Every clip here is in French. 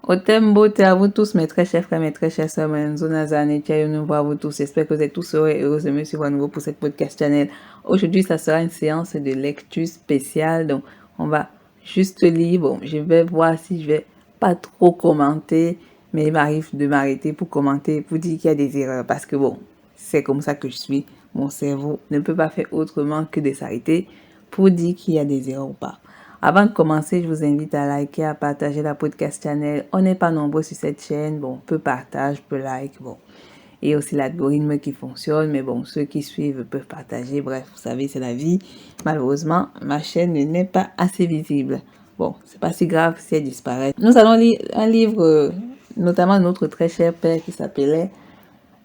Autem beauté à vous tous, mes très chers frères, mes très chères sœurs, Manzo Nazan et Tia, nous voir vous tous. J'espère que vous êtes tous heureux et heureuses de me suivre à nouveau pour cette podcast channel. Aujourd'hui, ça sera une séance de lecture spéciale. Donc, on va juste lire. Bon, je vais voir si je vais pas trop commenter, mais il m'arrive de m'arrêter pour commenter, pour dire qu'il y a des erreurs. Parce que bon, c'est comme ça que je suis. Mon cerveau ne peut pas faire autrement que de s'arrêter pour dire qu'il y a des erreurs ou pas. Avant de commencer, je vous invite à liker, à partager la podcast channel. On n'est pas nombreux sur cette chaîne. Bon, peu partage, peu like, bon. Et aussi l'algorithme qui fonctionne, mais bon, ceux qui suivent peuvent partager. Bref, vous savez, c'est la vie. Malheureusement, ma chaîne n'est pas assez visible. Bon, c'est pas si grave si elle disparaît. Nous allons lire un livre, notamment de notre très cher père qui s'appelait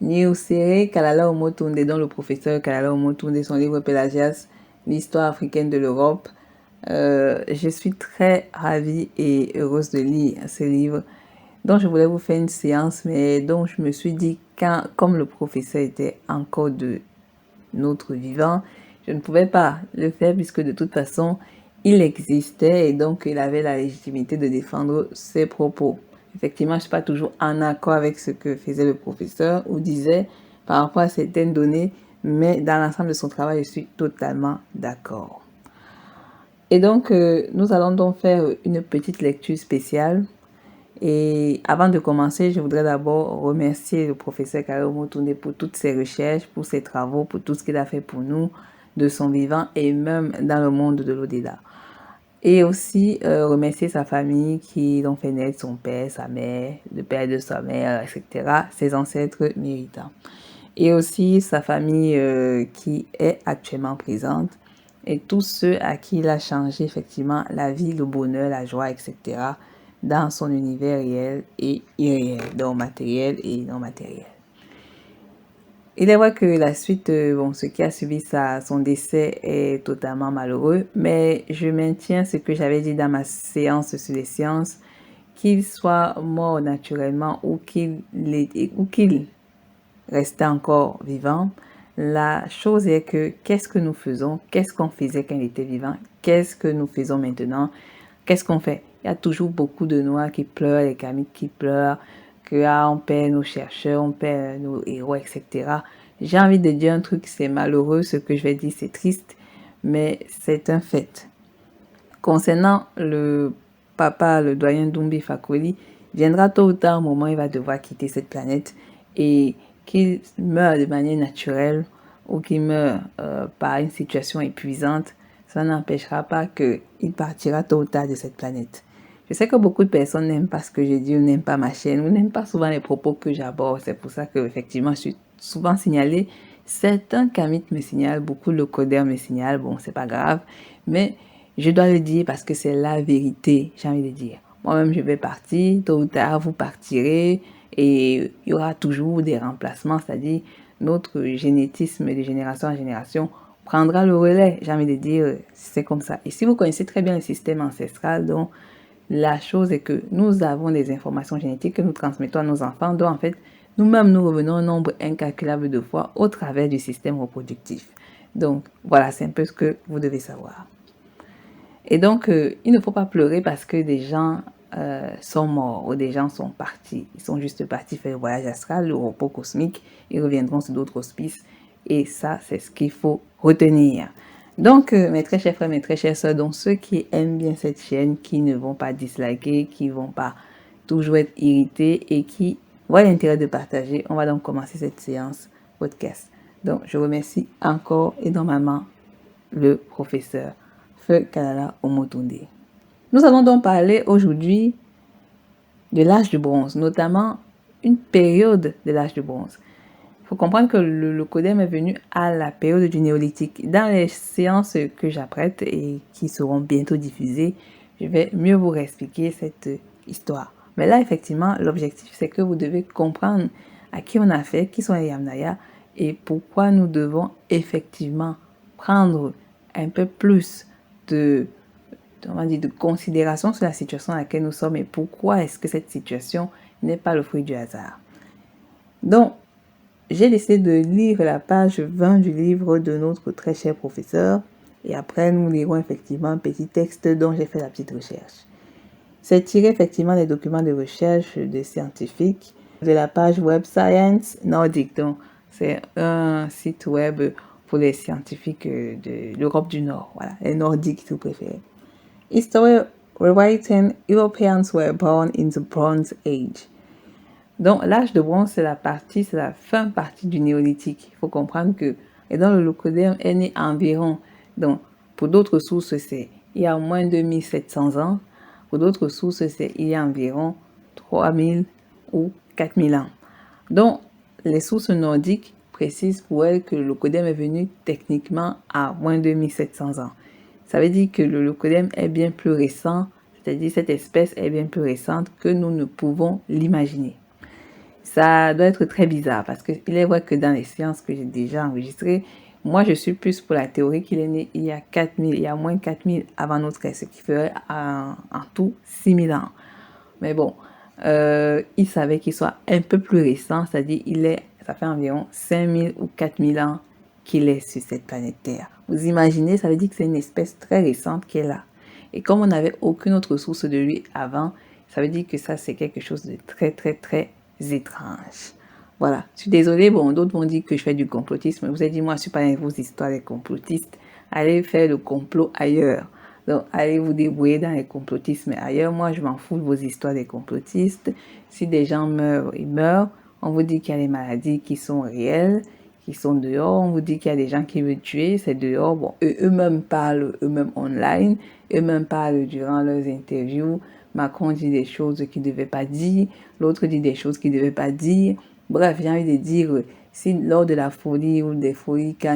Niusere Kalala Omotunde, dont le professeur Kalala Omotunde, son livre Pelagias, l'histoire africaine de l'Europe. Je suis très ravie et heureuse de lire ce livre dont je voulais vous faire une séance, mais dont je me suis dit, comme le professeur était encore de notre vivant, je ne pouvais pas le faire puisque de toute façon, il existait et donc il avait la légitimité de défendre ses propos. Effectivement, je ne suis pas toujours en accord avec ce que faisait le professeur ou disait par rapport à certaines données, mais dans l'ensemble de son travail, je suis totalement d'accord. Et donc, nous allons donc faire une petite lecture spéciale. Et avant de commencer, je voudrais d'abord remercier le professeur Kalala Omotunde pour toutes ses recherches, pour ses travaux, pour tout ce qu'il a fait pour nous, de son vivant et même dans le monde de l'au-delà. Et aussi remercier sa famille qui l'ont fait naître, son père, sa mère, le père de sa mère, etc., ses ancêtres méritants. Et aussi sa famille qui est actuellement présente et tous ceux à qui il a changé effectivement la vie, le bonheur, la joie, etc. dans son univers réel et irréel, donc matériel et non matériel. Il est vrai que la suite, bon, ce qui a suivi son décès est totalement malheureux, mais je maintiens ce que j'avais dit dans ma séance sur les sciences, qu'il soit mort naturellement ou qu'il restait encore vivant. La chose est que qu'est-ce que nous faisons, qu'est-ce qu'on faisait quand il était vivant, qu'est-ce que nous faisons maintenant, qu'est-ce qu'on fait. Il y a toujours beaucoup de noirs qui pleurent, les kamites qui pleurent, que on perd nos chercheurs, on perd nos héros, etc. J'ai envie de dire un truc, c'est malheureux, ce que je vais dire, c'est triste, mais c'est un fait. Concernant le papa, le doyen Doumbé Fakoli, viendra tôt ou tard un moment, il va devoir quitter cette planète et qu'il meure de manière naturelle ou qu'il meure par une situation épuisante, ça n'empêchera pas qu'il partira tôt ou tard de cette planète. Je sais que beaucoup de personnes n'aiment pas ce que je dis ou n'aiment pas ma chaîne ou n'aiment pas souvent les propos que j'aborde. C'est pour ça que effectivement je suis souvent signalée. Certains kamites me signalent, beaucoup de codeurs me signalent. Bon, c'est pas grave, mais je dois le dire parce que c'est la vérité, j'ai envie de dire. Moi-même, je vais partir, tôt ou tard, vous partirez et il y aura toujours des remplacements, c'est-à-dire notre génétisme de génération en génération prendra le relais, j'ai envie de dire, c'est comme ça. Et si vous connaissez très bien le système ancestral, donc la chose est que nous avons des informations génétiques que nous transmettons à nos enfants, donc en fait, nous-mêmes, nous revenons un nombre incalculable de fois au travers du système reproductif. Donc, voilà, c'est un peu ce que vous devez savoir. Et donc, il ne faut pas pleurer parce que des gens sont morts ou des gens sont partis. Ils sont juste partis faire le voyage astral, le repos cosmique. Ils reviendront sur d'autres auspices. Et ça, c'est ce qu'il faut retenir. Donc, mes très chers frères, mes très chères sœurs, donc ceux qui aiment bien cette chaîne, qui ne vont pas disliker, qui ne vont pas toujours être irrités et qui voient l'intérêt de partager, on va donc commencer cette séance podcast. Donc, je remercie encore énormément le professeur Feu Kalala Omotunde. Nous allons donc parler aujourd'hui de l'âge du bronze, notamment une période de l'âge du bronze. Il faut comprendre que le codem est venu à la période du néolithique. Dans les séances que j'apprête et qui seront bientôt diffusées, je vais mieux vous réexpliquer cette histoire. Mais là, effectivement, l'objectif, c'est que vous devez comprendre à qui on a fait, qui sont les Yamnaya et pourquoi nous devons effectivement prendre un peu plus de considération sur la situation dans laquelle nous sommes et pourquoi est-ce que cette situation n'est pas le fruit du hasard. Donc, j'ai décidé de lire la page 20 du livre de notre très cher professeur et après nous lirons effectivement un petit texte dont j'ai fait la petite recherche. C'est tiré effectivement des documents de recherche des scientifiques de la page web Science Nordic. Donc, c'est un site web pour les scientifiques de l'Europe du Nord, voilà, les Nordiques si vous préférez. History rewriting, Europeans were born in the Bronze Age. Donc, l'âge de bronze, c'est la fin partie du néolithique. Il faut comprendre que, et dans le Leucoderme est né environ, donc, pour d'autres sources, c'est il y a moins de 2700 ans. Pour d'autres sources, c'est il y a environ 3000 ou 4000 ans. Donc, les sources nordiques précisent pour elles que le Leucoderme est venu techniquement à moins de 1700 ans. Ça veut dire que le Leucoderme est bien plus récent, c'est-à-dire cette espèce est bien plus récente que nous ne pouvons l'imaginer. Ça doit être très bizarre parce qu'il est vrai que dans les sciences que j'ai déjà enregistrées, moi je suis plus pour la théorie qu'il est né il y a moins 4000 avant notre ère, ce qui ferait en tout 6000 ans. Mais bon, il savait qu'il soit un peu plus récent, c'est-à-dire ça fait environ 5000 ou 4000 ans qu'il est sur cette planète Terre. Vous imaginez, ça veut dire que c'est une espèce très récente qui est là. Et comme on n'avait aucune autre source de lui avant, ça veut dire que ça c'est quelque chose de très très très étrange. Voilà, je suis désolée, bon, d'autres vont dire que je fais du complotisme. Vous avez dit, moi, je suis pas dans vos histoires des complotistes. Allez faire le complot ailleurs. Donc, allez vous débrouiller dans les complotismes ailleurs. Moi, je m'en fous de vos histoires des complotistes. Si des gens meurent, ils meurent. On vous dit qu'il y a des maladies qui sont réelles, qui sont dehors. On vous dit qu'il y a des gens qui veulent tuer, c'est dehors. Bon, eux-mêmes parlent, eux-mêmes online. Eux-mêmes parlent durant leurs interviews. Macron dit des choses qu'il ne devait pas dire. L'autre dit des choses qu'il ne devait pas dire. Bref, j'ai envie de dire, si lors de la folie ou des folies, quand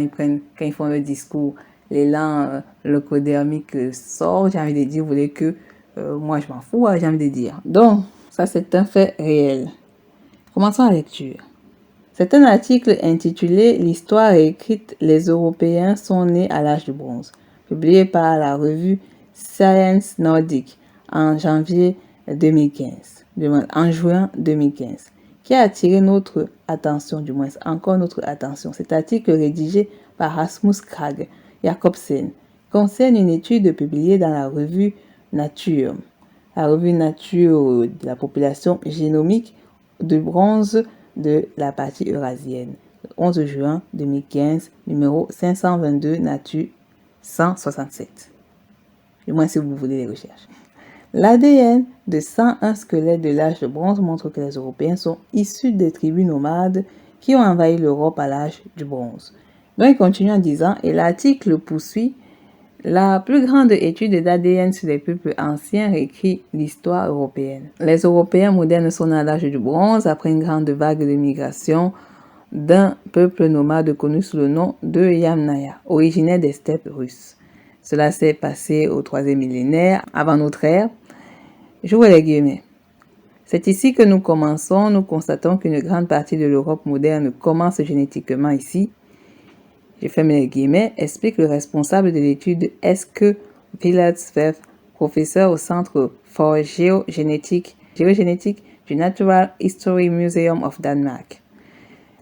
ils font le discours, l'élan leucodermique sort, j'ai envie de dire, vous voulez que moi je m'en fous, j'ai envie de dire. Donc, ça c'est un fait réel. Commençons la lecture. C'est un article intitulé L'histoire écrite, les Européens sont nés à l'âge du bronze, publié par la revue Science Nordic en janvier 2015, en juin 2015, qui a attiré notre attention, du moins encore notre attention. Cet article rédigé par Rasmus Krag Jacobsen concerne une étude publiée dans la revue Nature, de la population génomique de bronze de la partie eurasienne, le 11 juin 2015, numéro 522, Nature 167. Du moins si vous voulez les recherches. L'ADN de 101 squelettes de l'âge de bronze montre que les Européens sont issus des tribus nomades qui ont envahi l'Europe à l'âge du bronze. Donc il continue en disant, et l'article poursuit, la plus grande étude d'ADN sur les peuples anciens réécrit l'histoire européenne. Les Européens modernes sont nés à l'âge du bronze après une grande vague de migration d'un peuple nomade connu sous le nom de Yamnaya, originaire des steppes russes. Cela s'est passé au 3e millénaire avant notre ère. J'ouvre les guillemets. C'est ici que nous commençons, nous constatons qu'une grande partie de l'Europe moderne commence génétiquement ici. Je ferme les guillemets, explique le responsable de l'étude Eske Villetsvef, professeur au Centre for Géogénétique du Natural History Museum of Denmark.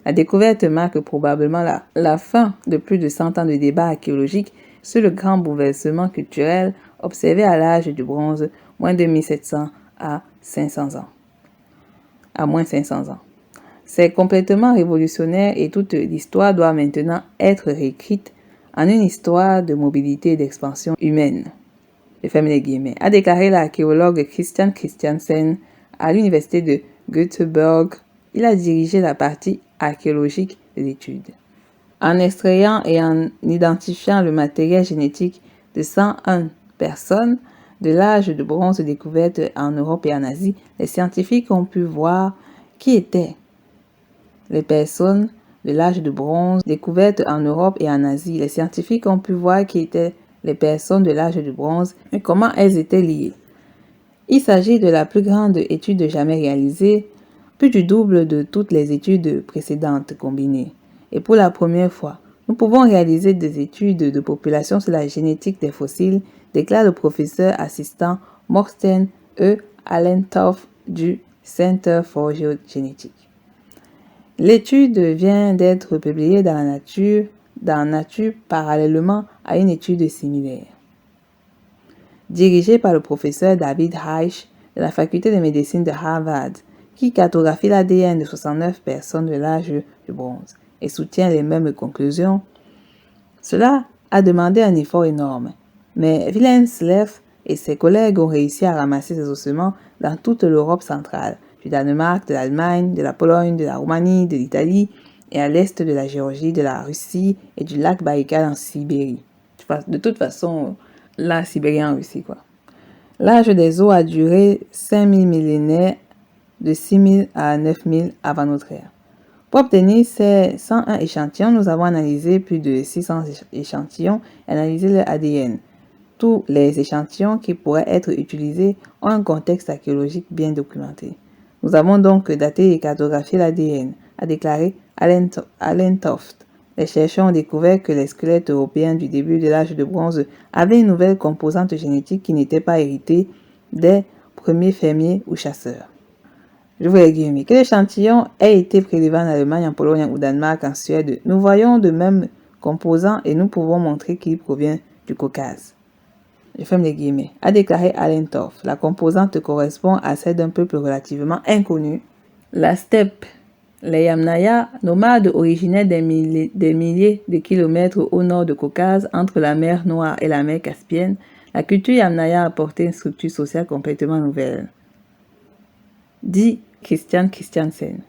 La découverte marque probablement la fin de plus de 100 ans de débats archéologiques sur le grand bouleversement culturel observé à l'âge du bronze, moins de 1700 à 500 ans. À moins 500 ans. C'est complètement révolutionnaire et toute l'histoire doit maintenant être réécrite en une histoire de mobilité et d'expansion humaine. Je ferme les guillemets. A déclaré l'archéologue Christian Christiansen à l'université de Göteborg. Il a dirigé la partie archéologique de l'étude. En extrayant et en identifiant le matériel génétique de 101 personnes de l'âge de bronze découvertes en Europe et en Asie, les scientifiques ont pu voir qui étaient les personnes de l'âge de bronze découvertes en Europe et en Asie. Les scientifiques ont pu voir qui étaient les personnes de l'âge de bronze et comment elles étaient liées. Il s'agit de la plus grande étude jamais réalisée, plus du double de toutes les études précédentes combinées. Et pour la première fois, nous pouvons réaliser des études de population sur la génétique des fossiles, déclare le professeur assistant Morten E. Allentoft du Center for Geogenetic. L'étude vient d'être publiée dans Nature parallèlement à une étude similaire. Dirigée par le professeur David Reich de la faculté de médecine de Harvard, qui cartographie l'ADN de 69 personnes de l'âge du bronze et soutient les mêmes conclusions. Cela a demandé un effort énorme, mais Wilhelm Sleff et ses collègues ont réussi à ramasser ces ossements dans toute l'Europe centrale, du Danemark, de l'Allemagne, de la Pologne, de la Roumanie, de l'Italie et à l'est de la Géorgie, de la Russie et du lac Baïkal en Sibérie. De toute façon, la Sibérie en Russie, quoi. L'âge des eaux a duré 5000 millénaires, de 6000 à 9000 avant notre ère. Pour obtenir ces 101 échantillons, nous avons analysé plus de 600 échantillons et analysé leur ADN. Tous les échantillons qui pourraient être utilisés ont un contexte archéologique bien documenté. Nous avons donc daté et cartographié l'ADN, a déclaré Allen Toft. Les chercheurs ont découvert que les squelettes européens du début de l'âge de bronze avaient une nouvelle composante génétique qui n'était pas héritée des premiers fermiers ou chasseurs. Je vous les guillemets. Que l'échantillon ait été prélevé en Allemagne, en Pologne, au Danemark, en Suède, nous voyons de mêmes composants et nous pouvons montrer qu'il provient du Caucase. Je ferme les guillemets. A déclaré Allen Toft. La composante correspond à celle d'un peuple relativement inconnu. La steppe. Les Yamnaya, nomades originaires des milliers de kilomètres au nord du Caucase, entre la mer Noire et la mer Caspienne, la culture Yamnaya a apporté une structure sociale complètement nouvelle. Dit Christian Christiansen.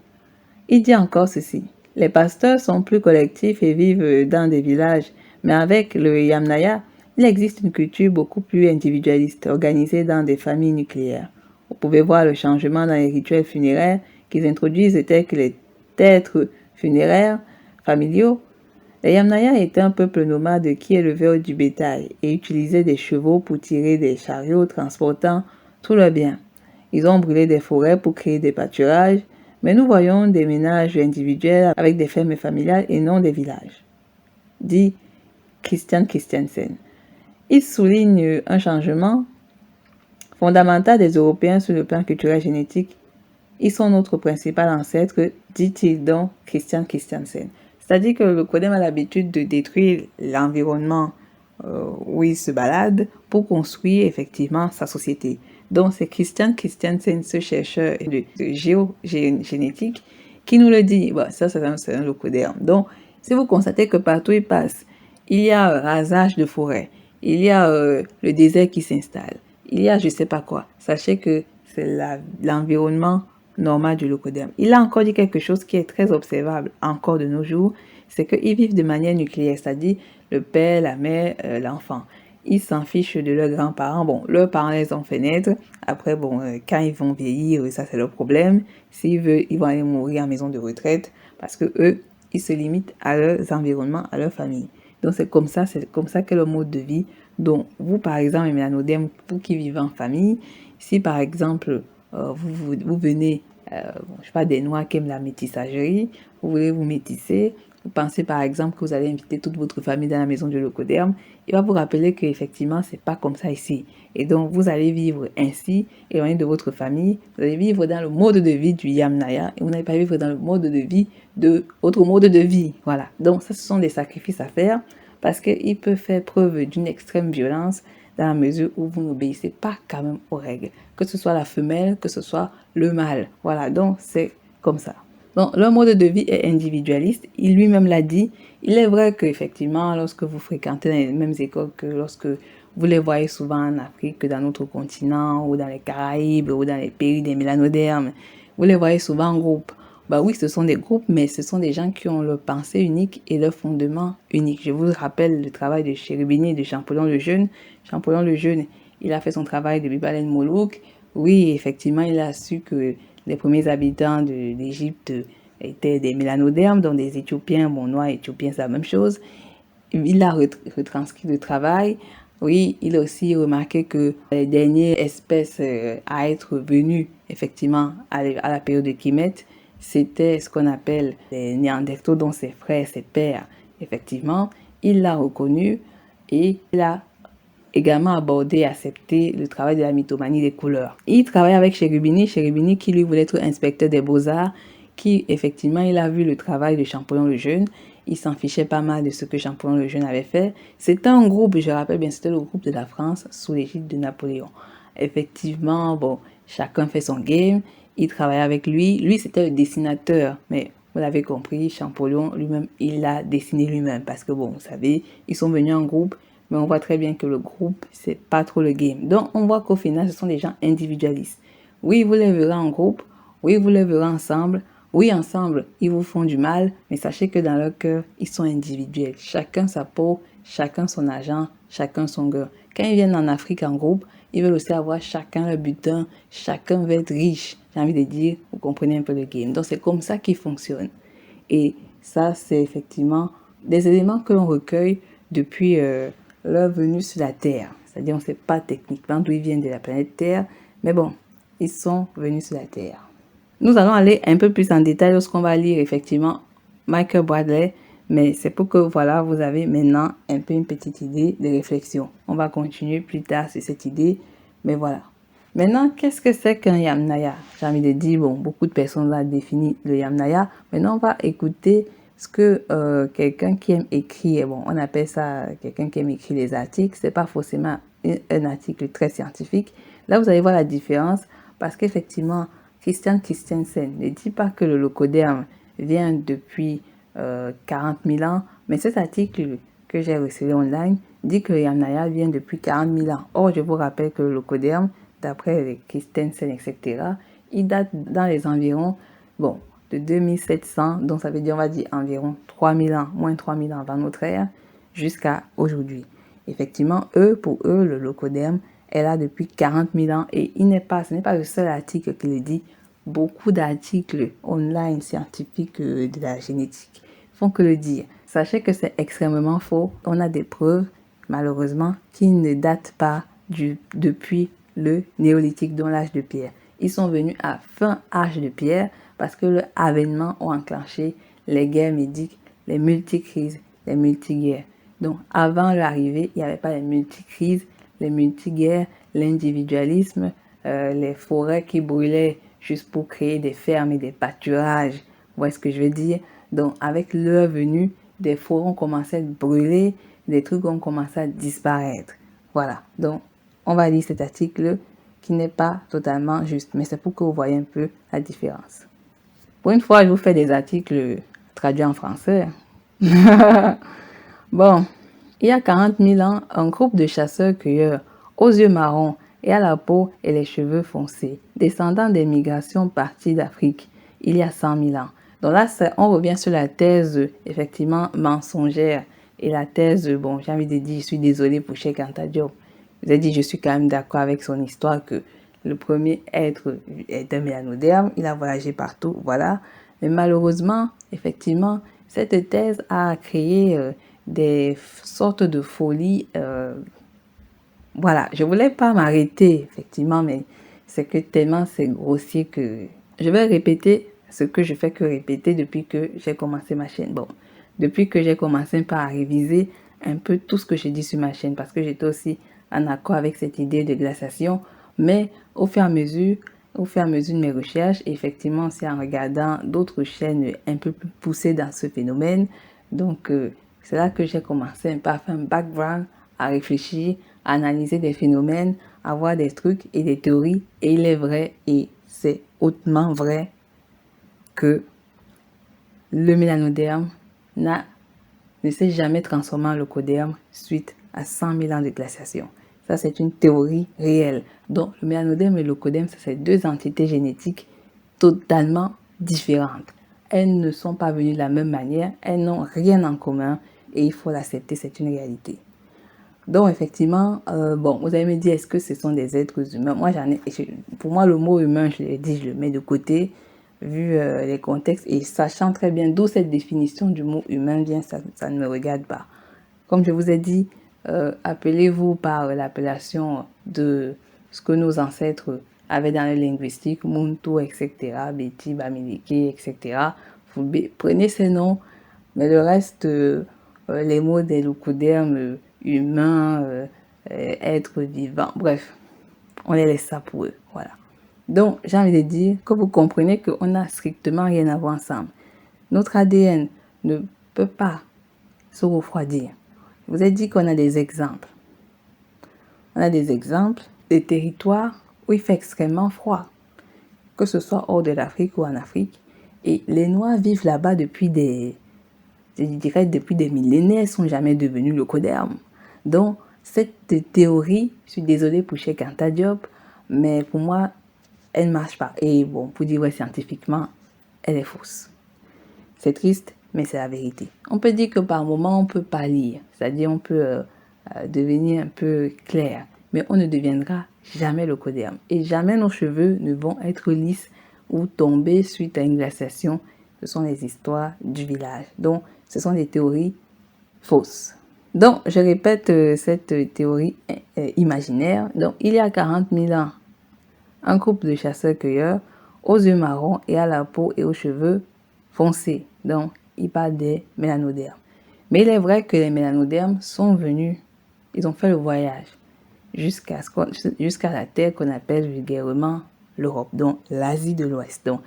Il dit encore ceci. Les pasteurs sont plus collectifs et vivent dans des villages, mais avec le Yamnaya, il existe une culture beaucoup plus individualiste, organisée dans des familles nucléaires. Vous pouvez voir le changement dans les rituels funéraires qu'ils introduisent tels que les têtes funéraires familiaux. Les Yamnaya étaient un peuple nomade qui élevait du bétail et utilisait des chevaux pour tirer des chariots transportant tout leur bien. Ils ont brûlé des forêts pour créer des pâturages, mais nous voyons des ménages individuels avec des fermes familiales et non des villages. Dit Christian Christiansen. Il souligne un changement fondamental des Européens sur le plan culturel génétique. Ils sont notre principal ancêtre, dit-il donc Christian Christiansen. C'est-à-dire que le Codem a l'habitude de détruire l'environnement où il se balade pour construire effectivement sa société. Donc c'est Christian Christiansen, ce chercheur de génétique, qui nous le dit. Bon, ça c'est un leucodème. Donc si vous constatez que partout il passe, il y a un rasage de forêt, il y a le désert qui s'installe, il y a je sais pas quoi, sachez que c'est l'environnement normal du leucodème. Il a encore dit quelque chose qui est très observable encore de nos jours, c'est qu'ils vivent de manière nucléaire, c'est-à-dire le père, la mère, l'enfant. Ils s'en fichent de leurs grands-parents. Bon, leurs parents les ont fait naître. Après, bon, quand ils vont vieillir, ça c'est leur problème. S'ils veulent, ils vont aller mourir en maison de retraite parce que eux, ils se limitent à leurs environnements, à leur famille. Donc c'est comme ça que le mode de vie. Donc vous, par exemple, les mélanodèmes, vous qui vivez en famille, si par exemple vous venez, je sais pas, des Noirs qui aiment la métissagerie, vous voulez vous métisser. Vous pensez par exemple que vous allez inviter toute votre famille dans la maison du leucodème, il va vous rappeler qu'effectivement, c'est pas comme ça ici. Et donc, vous allez vivre ainsi, éloigné de votre famille, vous allez vivre dans le mode de vie du Yamnaya, et vous n'allez pas vivre dans le mode de vie de votre mode de vie. Voilà. Donc, ça, ce sont des sacrifices à faire, parce qu'il peut faire preuve d'une extrême violence dans la mesure où vous n'obéissez pas quand même aux règles. Que ce soit la femelle, que ce soit le mâle. Voilà. Donc, c'est comme ça. Donc, leur mode de vie est individualiste. Il lui-même l'a dit. Il est vrai qu'effectivement, lorsque vous fréquentez dans les mêmes écoles, que lorsque vous les voyez souvent en Afrique, que dans notre continent, ou dans les Caraïbes, ou dans les pays des mélanodermes, vous les voyez souvent en groupe. Bah oui, ce sont des groupes, mais ce sont des gens qui ont leur pensée unique et leur fondement unique. Je vous rappelle le travail de Cherubini et de Champollion le Jeune. Champollion le Jeune, il a fait son travail de Bibalen Molouk. Oui, effectivement, il a su que les premiers habitants d'Égypte étaient des mélanodermes, donc des Éthiopiens, bon, noirs et Éthiopiens, c'est la même chose. Il a retranscrit le travail. Oui, il a aussi remarqué que les dernières espèces à être venues, effectivement, à la période de Kemet, c'était ce qu'on appelle les Néandertaux, dont ses frères, ses pères. Effectivement, il l'a reconnu et il a également abordé et accepté le travail de la mythomanie des couleurs. Il travaille avec Cherubini qui lui voulait être inspecteur des beaux-arts, qui effectivement il a vu le travail de Champollion le Jeune, il s'en fichait pas mal de ce que Champollion le Jeune avait fait. C'était un groupe, je rappelle bien, c'était le groupe de la France sous l'égide de Napoléon. Effectivement, bon, chacun fait son game, il travaille avec lui. Lui, c'était le dessinateur, mais vous l'avez compris, Champollion lui-même, il l'a dessiné lui-même. Parce que bon, vous savez, ils sont venus en groupe, mais on voit très bien que le groupe, c'est pas trop le game. Donc, on voit qu'au final, ce sont des gens individualistes. Oui, vous les verrez en groupe, oui, vous les verrez ensemble. Oui, ensemble, ils vous font du mal, mais sachez que dans leur cœur, ils sont individuels. Chacun sa peau, chacun son argent, chacun son cœur. Quand ils viennent en Afrique en groupe, ils veulent aussi avoir chacun leur butin, chacun veut être riche. J'ai envie de dire, vous comprenez un peu le game. Donc, c'est comme ça qu'ils fonctionnent. Et ça, c'est effectivement des éléments que l'on recueille depuis leur venue sur la Terre. C'est-à-dire, on ne sait pas techniquement d'où ils viennent de la planète Terre, mais bon, ils sont venus sur la Terre. Nous allons aller un peu plus en détail lorsqu'on va lire effectivement Michael Bradley, mais c'est pour que voilà, vous avez maintenant un peu une petite idée de réflexion. On va continuer plus tard sur cette idée, mais voilà. Maintenant, qu'est-ce que c'est qu'un Yamnaya? J'ai envie de dire, bon, beaucoup de personnes ont défini le Yamnaya. Maintenant, on va écouter ce que quelqu'un qui aime écrire, bon, on appelle ça quelqu'un qui aime écrire les articles, c'est pas forcément un article très scientifique. Là, vous allez voir la différence parce qu'effectivement, Christian Christensen ne dit pas que le locoderme vient depuis 40 000 ans, mais cet article que j'ai reçu online dit que le Yamnaya vient depuis 40 000 ans. Or, je vous rappelle que le locoderme, d'après les Christensen, etc., il date dans les environs, bon, de 2700, donc ça veut dire, on va dire, environ 3000 ans, moins 3000 ans avant notre ère, jusqu'à aujourd'hui. Effectivement, pour eux, le locoderme est là depuis 40 000 ans et ce n'est pas le seul article qui le dit. Beaucoup d'articles online scientifiques de la génétique font que le dire. Sachez que c'est extrêmement faux. On a des preuves, malheureusement, qui ne datent pas depuis le néolithique, dans l'âge de pierre. Ils sont venus à fin âge de pierre parce que le avènement ont enclenché les guerres médiques, les multicrises, les multiguerres. Donc, avant l'arrivée, il n'y avait pas les multicrises, les multiguerres, l'individualisme, les forêts qui brûlaient juste pour créer des fermes et des pâturages. Vous voyez ce que je veux dire? Donc, avec leur venue, des forêts ont commencé à brûler, des trucs ont commencé à disparaître. Voilà. Donc, on va lire cet article qui n'est pas totalement juste, mais c'est pour que vous voyez un peu la différence. Pour une fois, je vous fais des articles traduits en français. Bon, il y a 40 000 ans, un groupe de chasseurs-cueilleurs aux yeux marrons et à la peau et les cheveux foncés, descendants des migrations parties d'Afrique, il y a 100 000 ans. Donc là, on revient sur la thèse, effectivement, mensongère. Et la thèse, bon, j'ai envie de dire, je suis désolée pour Cheikh Anta Diop. Je vous ai dit, je suis quand même d'accord avec son histoire que le premier être est un mélanoderme, il a voyagé partout, voilà. Mais malheureusement, effectivement, cette thèse a créé des sortes de folies. Voilà, je voulais pas m'arrêter, effectivement, mais c'est que tellement c'est grossier que je vais répéter ce que je fais que répéter depuis que j'ai commencé ma chaîne. Bon, depuis que j'ai commencé par réviser un peu tout ce que j'ai dit sur ma chaîne, parce que j'étais aussi en accord avec cette idée de glaciation, mais au fur et à mesure de mes recherches, effectivement, c'est en regardant d'autres chaînes un peu plus poussées dans ce phénomène, donc c'est là que j'ai commencé un peu à faire un background, à réfléchir, à analyser des phénomènes, à voir des trucs et des théories, et il est vrai, et c'est hautement vrai, que le mélanoderme ne s'est jamais transformé en locoderme suite à 100 000 ans de glaciation. Ça, c'est une théorie réelle. Donc, le mélanoderme et le locoderme, c'est deux entités génétiques totalement différentes. Elles ne sont pas venues de la même manière, elles n'ont rien en commun, et il faut l'accepter, c'est une réalité. Donc, effectivement, bon, vous allez me dire, est-ce que ce sont des êtres humains? Moi, pour moi, le mot humain, je l'ai dit, je le mets de côté, vu les contextes, et sachant très bien d'où cette définition du mot humain vient, ça ne me regarde pas. Comme je vous ai dit, appelez-vous par l'appellation de ce que nos ancêtres avaient dans la linguistique, Muntu, etc., Beti, Bamileke, etc. Vous prenez ces noms, mais le reste, les mots des locodermes, humains, êtres vivants, bref, on les laisse ça pour eux, voilà. Donc, j'ai envie de dire que vous comprenez qu'on n'a strictement rien à voir ensemble. Notre ADN ne peut pas se refroidir. Je vous ai dit qu'on a des exemples. On a des exemples des territoires où il fait extrêmement froid, que ce soit hors de l'Afrique ou en Afrique. Et les Noirs vivent là-bas depuis depuis des millénaires, sont jamais devenus locodermes. Donc, cette théorie, je suis désolée pour Cheikh Anta Diop, mais pour moi, elle ne marche pas. Et bon, pour dire ouais, scientifiquement, elle est fausse. C'est triste, mais c'est la vérité. On peut dire que par moment, on peut pas lire, c'est-à-dire on peut devenir un peu clair, mais on ne deviendra jamais locoderme. Et jamais nos cheveux ne vont être lisses ou tomber suite à une glaciation. Ce sont les histoires du village. Donc, ce sont des théories fausses. Donc, je répète cette théorie imaginaire. Donc, il y a 40 000 ans, un couple de chasseurs-cueilleurs aux yeux marrons et à la peau et aux cheveux foncés. Donc, il parle des mélanodermes. Mais il est vrai que les mélanodermes sont venus, ils ont fait le voyage jusqu'à la terre qu'on appelle vulgairement l'Europe, donc l'Asie de l'Ouest, donc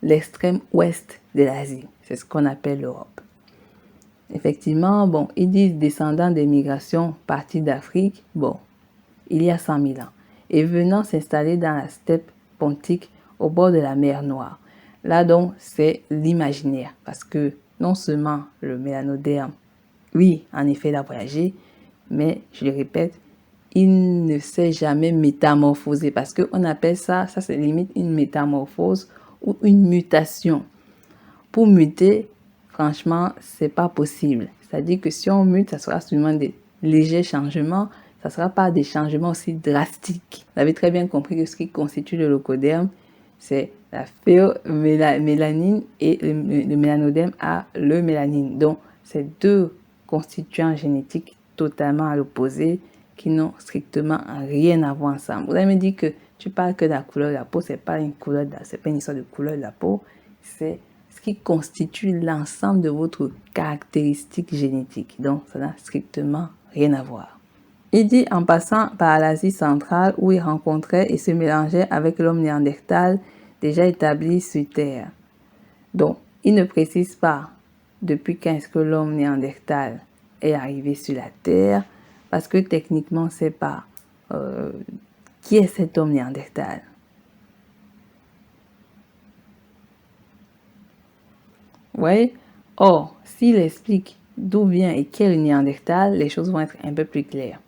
l'extrême ouest de l'Asie. C'est ce qu'on appelle l'Europe. Effectivement, bon, ils disent descendants des migrations partis d'Afrique, bon, il y a 100 000 ans, et venant s'installer dans la steppe pontique au bord de la mer Noire. Là donc, c'est l'imaginaire, parce que non seulement le mélanoderme, oui, en effet, il a voyagé, mais je le répète, il ne s'est jamais métamorphosé, parce qu'on appelle ça c'est limite une métamorphose ou une mutation. Pour muter, franchement, c'est pas possible. C'est-à-dire que si on mute, ça sera seulement des légers changements, ça ne sera pas des changements aussi drastiques. Vous avez très bien compris que ce qui constitue le locoderme, c'est la phéomélanine et le mélanoderme a le mélanine. Donc, c'est deux constituants génétiques totalement à l'opposé qui n'ont strictement rien à voir ensemble. Vous allez me dire que tu parles que de la couleur de la peau, c'est pas une histoire de couleur de la peau, c'est ce qui constitue l'ensemble de votre caractéristique génétique. Donc, ça n'a strictement rien à voir. Il dit en passant par l'Asie centrale où il rencontrait et se mélangeait avec l'homme néandertal déjà établi sur Terre. Donc, il ne précise pas depuis quand est-ce que l'homme néandertal est arrivé sur la Terre, parce que techniquement, on ne sait pas qui est cet homme néandertal. Oui. Or, s'il explique d'où vient et qui est le néandertal, les choses vont être un peu plus claires.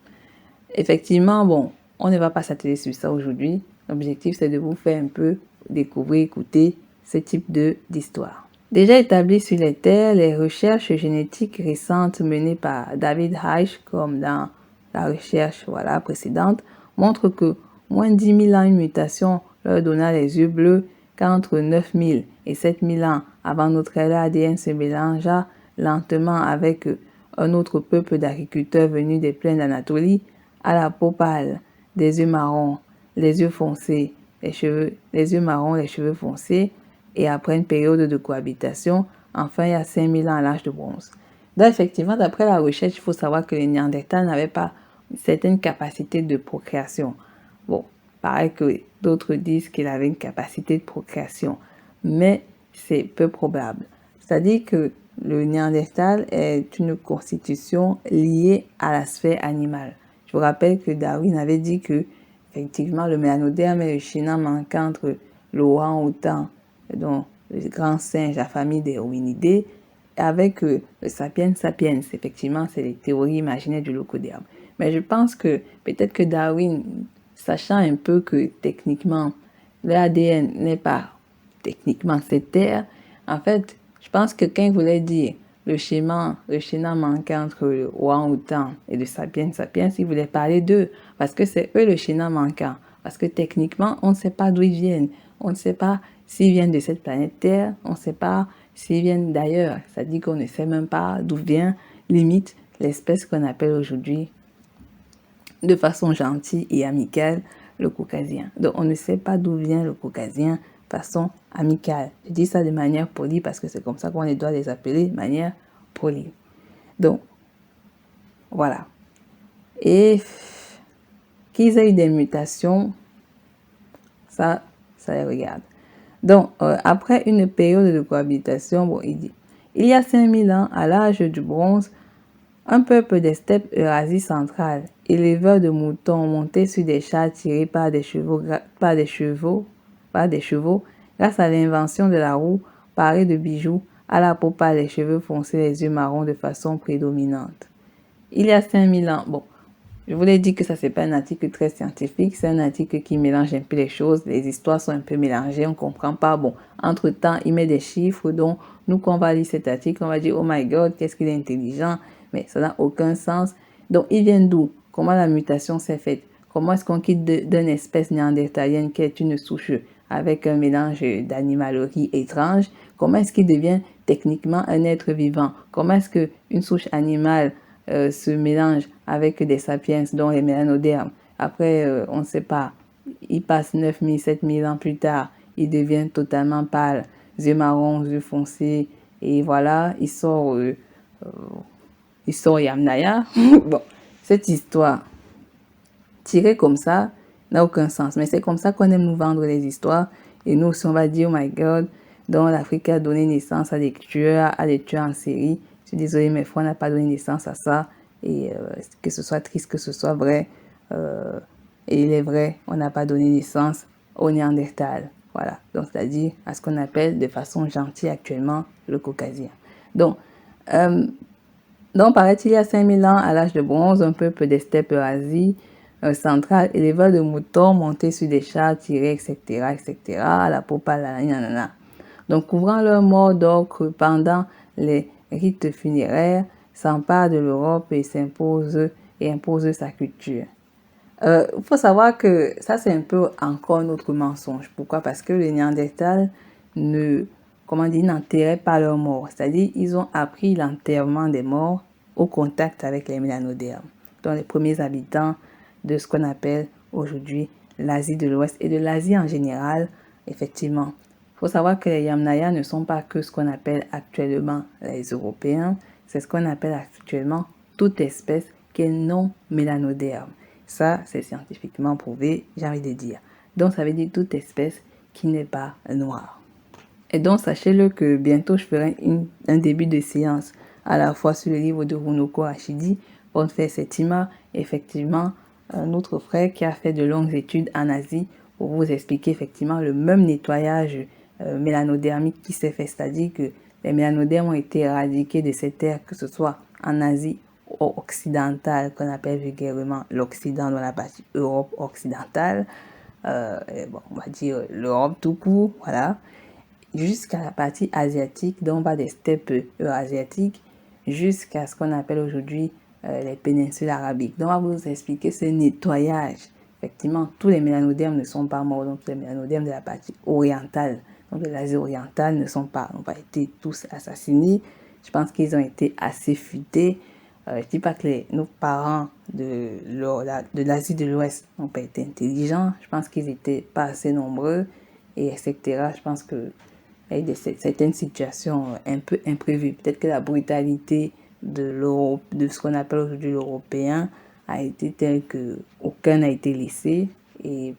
Effectivement, bon, on ne va pas s'atteler sur ça aujourd'hui. L'objectif, c'est de vous faire un peu découvrir, écouter ce type d'histoire. Déjà établi sur les terres, les recherches génétiques récentes menées par David Reich, comme dans la recherche précédente, montrent que moins de 10 000 ans, une mutation leur donna les yeux bleus, qu'entre 9 000 et 7 000 ans avant notre ère, l'ADN se mélangea lentement avec un autre peuple d'agriculteurs venus des plaines d'Anatolie, à la peau pâle, des yeux marrons, les yeux foncés, les yeux marrons, les cheveux foncés, et après une période de cohabitation, enfin il y a 5000 ans à l'âge de bronze. Donc effectivement, d'après la recherche, il faut savoir que les Néandertals n'avaient pas une certaine capacité de procréation. Bon, pareil que d'autres disent qu'il avait une capacité de procréation, mais c'est peu probable. C'est-à-dire que le Néandertal est une constitution liée à la sphère animale. Je vous rappelle que Darwin avait dit que, effectivement, le mélanoderme est le chaînon manquant entre l'orang-outan, donc le grand singe, la famille des hominidés, avec le sapiens sapiens. Effectivement, c'est les théories imaginaires du locoderme. Mais je pense que peut-être que Darwin, sachant un peu que techniquement, l'ADN n'est pas techniquement cette terre, en fait, je pense que quand il voulait dire le schéma manquant entre le orang-outan et le sapiens sapiens, il voulait parler d'eux, parce que c'est eux le schéma manquant. Parce que techniquement, on ne sait pas d'où ils viennent. On ne sait pas s'ils viennent de cette planète Terre, on ne sait pas s'ils viennent d'ailleurs. Ça dit qu'on ne sait même pas d'où vient, limite, l'espèce qu'on appelle aujourd'hui, de façon gentille et amicale, le caucasien. Donc, on ne sait pas d'où vient le caucasien de façon amicale. Je dis ça de manière polie parce que c'est comme ça qu'on doit les appeler, de manière polie. Donc, voilà. Et qu'ils aient eu des mutations, ça les regarde. Donc, après une période de cohabitation, bon, il dit, il y a 5000 ans, à l'âge du bronze, Un peuple des steppes Eurasie centrale, éleveurs de moutons montés sur des chars tirés par des chevaux, grâce à l'invention de la roue, parés de bijoux, à la peau pâle, les cheveux foncés, les yeux marrons de façon prédominante. Il y a 5000 ans, bon, je vous l'ai dit que ça c'est pas un article très scientifique, c'est un article qui mélange un peu les choses, les histoires sont un peu mélangées, on comprend pas. Bon, entre temps, il met des chiffres, donc nous quand on va lire cet article, on va dire oh my god, qu'est-ce qu'il est intelligent, mais ça n'a aucun sens. Donc il vient d'où? Comment la mutation s'est faite? Comment est-ce qu'on quitte d'une espèce néandertalienne qui est une souche avec un mélange d'animalerie étrange? Comment est-ce qu'il devient techniquement un être vivant? Comment est-ce qu'une souche animale se mélange avec des sapiens, dont les mélanodermes? Après, on ne sait pas, il passe 9000, 7000 ans plus tard, il devient totalement pâle, yeux marrons, yeux foncés, et voilà, il sort Yamnaya. Bon, cette histoire tirée comme ça n'a aucun sens, mais c'est comme ça qu'on aime nous vendre les histoires, et nous aussi on va dire oh my god, donc l'Afrique a donné naissance à des tueurs en série. Je suis désolée, mais on n'a pas donné naissance à ça, et que ce soit triste, que ce soit vrai, et il est vrai, on n'a pas donné naissance au Néandertal. Voilà, donc c'est-à-dire à ce qu'on appelle de façon gentille actuellement le Caucasien. Donc, paraît-il, il y a 5000 ans, à l'âge de bronze, un peuple des steppes Eurasie centrale, éleveur de moutons montés sur des chars tirés, etc., etc., à la peau pâle, nanana. Donc, couvrant leur mort d'ocre pendant les rites funéraires, s'empare de l'Europe et impose sa culture. Il faut savoir que ça, c'est un peu encore un autre mensonge. Pourquoi? Parce que les Néandertals n'enterraient pas leurs morts. C'est-à-dire, ils ont appris l'enterrement des morts au contact avec les mélanodermes. Donc, les premiers habitants de ce qu'on appelle aujourd'hui l'Asie de l'Ouest et de l'Asie en général, effectivement. Il faut savoir que les Yamnaya ne sont pas que ce qu'on appelle actuellement les Européens. C'est ce qu'on appelle actuellement toute espèce qui est non mélanoderme. Ça, c'est scientifiquement prouvé, j'ai envie de dire. Donc, ça veut dire toute espèce qui n'est pas noire. Et donc, sachez-le que bientôt, je ferai un début de séance à la fois sur le livre de Runoko Hashidi, Bonfer Settima, effectivement, un autre frère qui a fait de longues études en Asie pour vous expliquer effectivement le même nettoyage mélanodermique qui s'est fait, c'est-à-dire que les mélanodermes ont été éradiqués de cette terre, que ce soit en Asie occidentale, qu'on appelle vulgairement l'Occident dans la partie Europe occidentale, on va dire l'Europe tout court, voilà, jusqu'à la partie asiatique, donc on va des steppes eurasiatiques, jusqu'à ce qu'on appelle aujourd'hui les péninsules arabiques. Donc on va vous expliquer ce nettoyage. Effectivement, tous les mélanodermes ne sont pas morts, donc tous les mélanodermes de la partie orientale, donc de l'Asie orientale, n'ont pas été tous assassinés. Je pense qu'ils ont été assez futés. Je ne dis pas que nos parents de l'Asie de l'Ouest n'ont pas été intelligents. Je pense qu'ils n'étaient pas assez nombreux, et etc. Je pense que il y a certaines situations un peu imprévues. Peut-être que la brutalité de l'Europe, de ce qu'on appelle aujourd'hui l'Européen, a été telle que aucun n'a été laissé. Et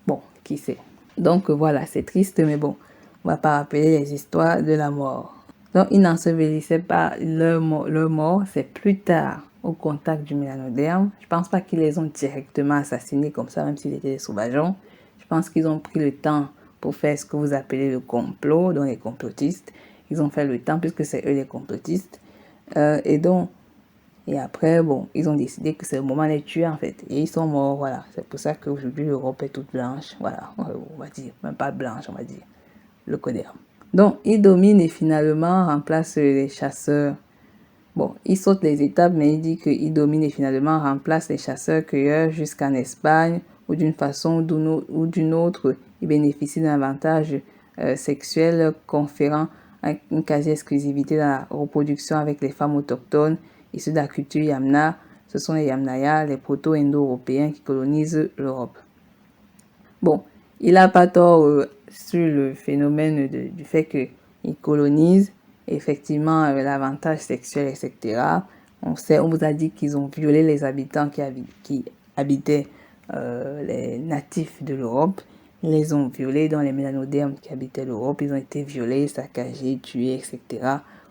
bon, qui sait. Donc voilà, c'est triste, mais bon, on va pas rappeler les histoires de la mort. Donc, ils n'ensevelissaient pas leur mort, c'est plus tard, au contact du mélanoderme. Je pense pas qu'ils les ont directement assassinés comme ça, même s'ils étaient des sauvageons. Je pense qu'ils ont pris le temps pour faire ce que vous appelez le complot, donc les complotistes. Ils ont fait le temps, puisque c'est eux les complotistes. Et après, bon, ils ont décidé que c'est le moment de les tuer, en fait. Et ils sont morts, voilà. C'est pour ça qu'aujourd'hui, l'Europe est toute blanche. Voilà, on va dire. Même pas blanche, on va dire. Le coderme. Donc, ils dominent et finalement remplacent les chasseurs. Bon, ils sautent les étapes, mais il dit qu'ils dominent et finalement remplacent les chasseurs-cueilleurs jusqu'en Espagne, ou d'une façon ou d'une autre, ils bénéficient d'un avantage sexuel conférant une quasi-exclusivité dans la reproduction avec les femmes autochtones issues de la culture Yamna. Ce sont les Yamnaya, les proto-indo-européens qui colonisent l'Europe. Bon, il n'a pas tort sur le phénomène du fait qu'ils colonisent, effectivement, l'avantage sexuel, etc. On vous a dit qu'ils ont violé les habitants qui habitaient les natifs de l'Europe. Ils les ont violés, dans les mélanodermes qui habitaient l'Europe. Ils ont été violés, saccagés, tués, etc.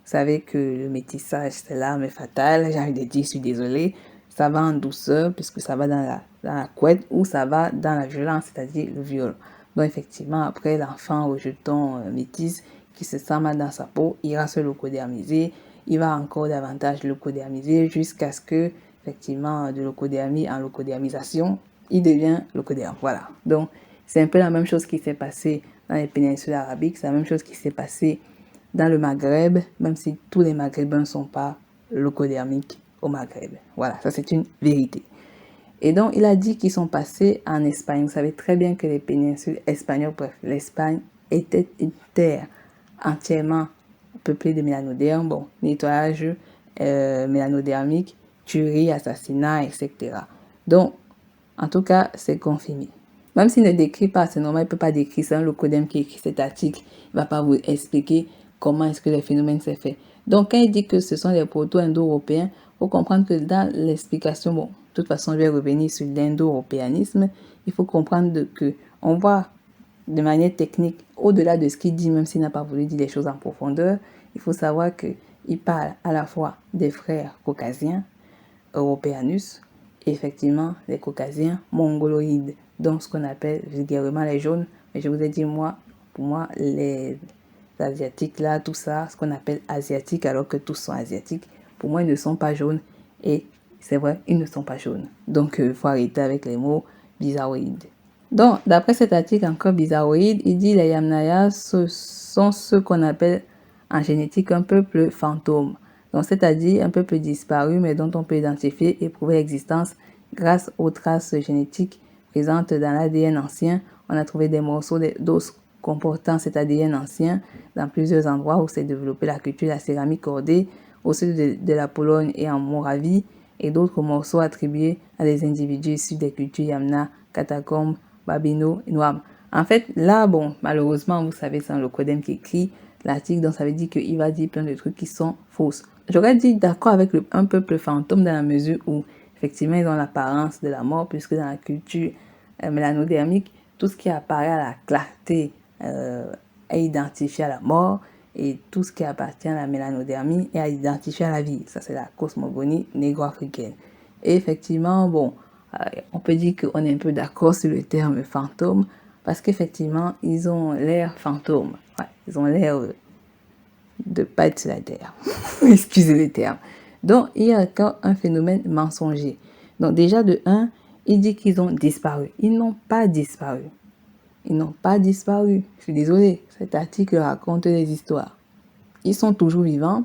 savez que le métissage, c'est l'arme fatale. J'ai envie de dire, je suis désolée. Ça va en douceur, puisque ça va dans la couette, ou ça va dans la violence, c'est-à-dire le viol. Donc, effectivement, après, l'enfant au jeton métis qui se sent mal dans sa peau, ira se leucodermiser. Il va encore davantage leucodermiser jusqu'à ce que, effectivement, de leucodermie en leucodermisation, il devient leucoderme. Voilà. Donc, c'est un peu la même chose qui s'est passée dans les péninsules arabiques. C'est la même chose qui s'est passée dans le Maghreb, même si tous les Maghrébins ne sont pas leucodermiques au Maghreb. Voilà, ça c'est une vérité. Et donc, il a dit qu'ils sont passés en Espagne. Vous savez très bien que les péninsules espagnoles, bref, l'Espagne était une terre entièrement peuplée de mélanodermes. Bon, nettoyage mélanodermique, tuerie, assassinat, etc. Donc, en tout cas, c'est confirmé. Même s'il ne décrit pas, c'est normal, il ne peut pas décrire, c'est un leucodème qui écrit cet article. Il ne va pas vous expliquer comment est-ce que le phénomène s'est fait. Donc, quand il dit que ce sont les proto-indo-européens, il faut comprendre que dans l'explication, bon, de toute façon, je vais revenir sur l'indo-européanisme, il faut comprendre que on voit de manière technique, au-delà de ce qu'il dit, même s'il n'a pas voulu dire les choses en profondeur, il faut savoir qu'il parle à la fois des frères caucasiens, Europeanus, et effectivement les caucasiens mongoloïdes, donc ce qu'on appelle vulgairement les jaunes. Mais je vous ai dit, pour moi, les asiatiques là, tout ça, ce qu'on appelle asiatiques, alors que tous sont asiatiques, pour moi, ils ne sont pas jaunes. Et c'est vrai, ils ne sont pas jaunes. Donc, il faut arrêter avec les mots bizarroïdes. Donc, d'après cet article encore bizarroïde, il dit les Yamnaya sont ce qu'on appelle en génétique un peuple fantôme. Donc, c'est-à-dire un peuple disparu, mais dont on peut identifier et prouver l'existence grâce aux traces génétiques présentes dans l'ADN ancien. On a trouvé des morceaux d'os comportant cet ADN ancien dans plusieurs endroits où s'est développée la culture de la céramique cordée, au sud de la Pologne et en Moravie, et d'autres morceaux attribués à des individus issus des cultures Yamna, catacombes, Babino et Noam. En fait, là, bon, malheureusement, vous savez, c'est un leucodème qui écrit l'article, donc ça veut dire qu'il va dire plein de trucs qui sont fausses. J'aurais dit d'accord avec un peuple fantôme dans la mesure où, effectivement, ils ont l'apparence de la mort, puisque dans la culture mélanodermique, tout ce qui apparaît à la clarté est identifié à la mort, et tout ce qui appartient à la mélanodermie est identifié à la vie. Ça, c'est la cosmogonie négro-africaine. Et effectivement, bon, on peut dire qu'on est un peu d'accord sur le terme fantôme, parce qu'effectivement, ils ont l'air fantômes. Ouais, ils ont l'air de pas être sur la terre. Excusez le terme. Donc, il y a encore un phénomène mensonger. Donc, déjà, de 1, il dit qu'ils ont disparu. Ils n'ont pas disparu. Ils n'ont pas disparu. Je suis désolée, cet article raconte des histoires. Ils sont toujours vivants,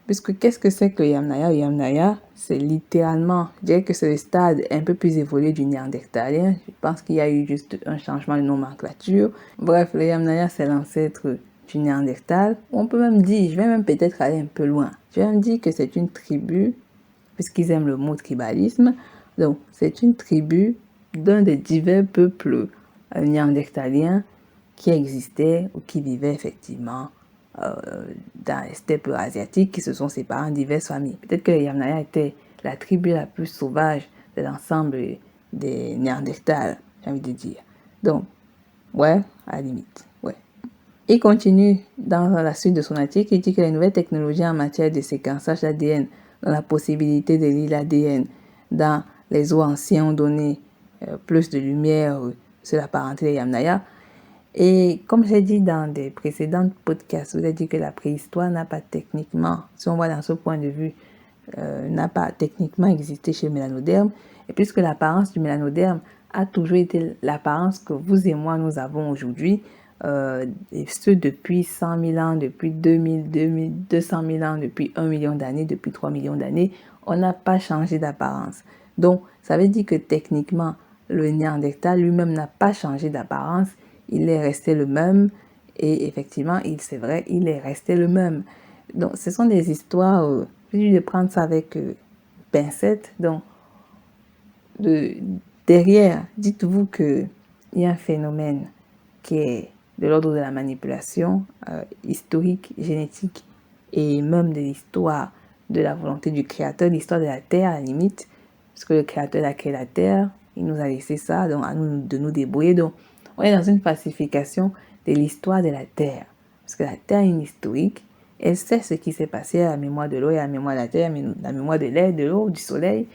puisque qu'est-ce que c'est que le Yamnaya? Le Yamnaya, c'est littéralement, je dirais que c'est le stade un peu plus évolué du néandertalien. Je pense qu'il y a eu juste un changement de nomenclature. Bref, le Yamnaya, c'est l'ancêtre du néandertal. On peut même dire, je vais même peut-être aller un peu loin. Je vais même dire que c'est une tribu, puisqu'ils aiment le mot tribalisme. Donc, c'est une tribu d'un des divers peuples néandertaliens qui existaient ou qui vivaient effectivement dans les steppes asiatiques, qui se sont séparés en diverses familles. Peut-être que les Yamnaya étaient la tribu la plus sauvage de l'ensemble des Néandertals, j'ai envie de dire. Donc, ouais, à la limite, ouais. Il continue dans la suite de son article, il dit que les nouvelles technologies en matière de séquençage d'ADN, dans la possibilité de lire l'ADN dans les os anciens ont donné plus de lumière sur la parenté des Yamnaya. Et comme j'ai dit dans des précédents podcasts, vous avez dit que la préhistoire n'a pas techniquement, si on voit dans ce point de vue, n'a pas techniquement existé chez le mélanoderme. Et puisque l'apparence du mélanoderme a toujours été l'apparence que vous et moi nous avons aujourd'hui, et ce depuis 100 000 ans, depuis 2000, 200 000 ans, depuis 1 million d'années, depuis 3 millions d'années, on n'a pas changé d'apparence. Donc, ça veut dire que techniquement, le Néandertal lui-même n'a pas changé d'apparence, il est resté le même, et effectivement, c'est vrai, il est resté le même. Donc, ce sont des histoires, je vais prendre ça avec pincette. Donc, derrière, dites-vous qu'il y a un phénomène qui est de l'ordre de la manipulation historique, génétique, et même de l'histoire de la volonté du Créateur, l'histoire de la Terre à la limite, parce que le Créateur a créé la Terre, il nous a laissé ça, donc à nous de nous débrouiller. Donc, on est dans une falsification de l'histoire de la Terre, parce que la Terre est une historique, Elle sait ce qui s'est passé à la mémoire de l'eau et à la mémoire de la terre, la mémoire de l'air, de l'eau, du soleil.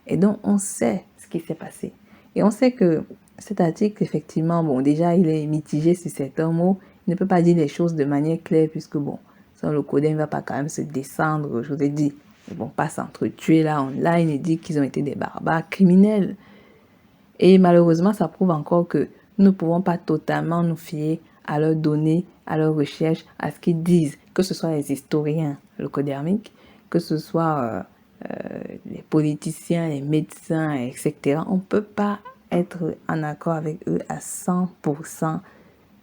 Et donc, on sait ce qui s'est passé. Et on sait que cet article, effectivement, bon, déjà, il est mitigé sur certains mots. Il ne peut pas dire les choses de manière claire puisque, bon, sans le codin, il ne va pas quand même se descendre. Je vous ai dit, ils ne vont pas s'entretuer là online et dire qu'ils ont été des barbares criminels. Et malheureusement, ça prouve encore que nous ne pouvons pas totalement nous fier à leurs données, à leurs recherches, à ce qu'ils disent, que ce soit les historiens locodermiques, que ce soit les politiciens, les médecins, etc. On ne peut pas être en accord avec eux à 100%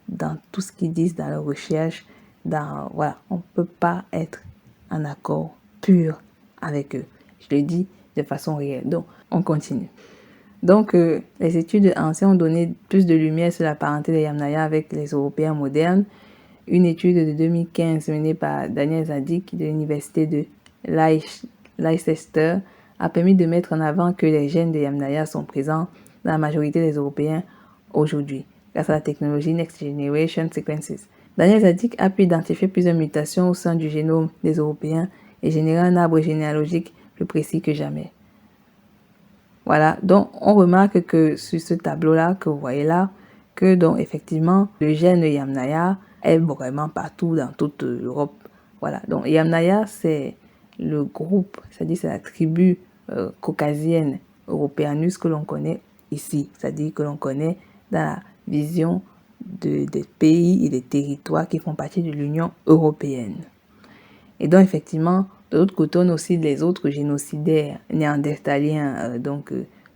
dans tout ce qu'ils disent dans leurs recherches. Voilà, on ne peut pas être en accord pur avec eux. Je le dis de façon réelle. Donc, on continue. Donc, les études anciennes ont donné plus de lumière sur la parenté des Yamnaya avec les Européens modernes. Une étude de 2015 menée par Daniel Zadik de l'université de Leicester a permis de mettre en avant que les gènes des Yamnaya sont présents dans la majorité des Européens aujourd'hui, grâce à la technologie Next Generation Sequences. Daniel Zadik a pu identifier plusieurs mutations au sein du génome des Européens et générer un arbre généalogique plus précis que jamais. Voilà, donc on remarque que sur ce tableau-là que vous voyez là, que donc effectivement le gène Yamnaya est vraiment partout dans toute l'Europe. Voilà, donc Yamnaya c'est le groupe, c'est-à-dire c'est la tribu caucasienne Europeanus que l'on connaît ici, c'est-à-dire que l'on connaît dans la vision des pays et des territoires qui font partie de l'Union européenne. Et donc effectivement, de l'autre côté, on a aussi les autres génocidaires néandertaliens,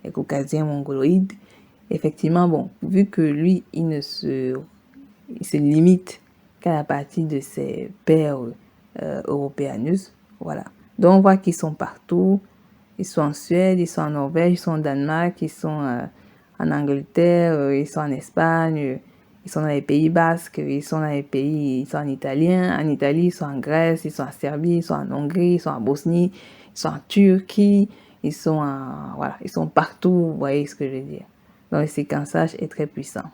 les caucasiens mongoloïdes. Effectivement, bon, vu que lui, il se limite qu'à la partie de ses pères européanus, voilà. Donc on voit qu'ils sont partout. Ils sont en Suède, ils sont en Norvège, ils sont au Danemark, ils sont en Angleterre, ils sont en Espagne, ils sont dans les Pays Basques, ils sont dans les pays, ils sont en italien, en Italie, ils sont en Grèce, ils sont en Serbie, ils sont en Hongrie, ils sont en Bosnie, ils sont en Turquie, ils sont ils sont partout, vous voyez ce que je veux dire. Donc le séquençage est très puissant.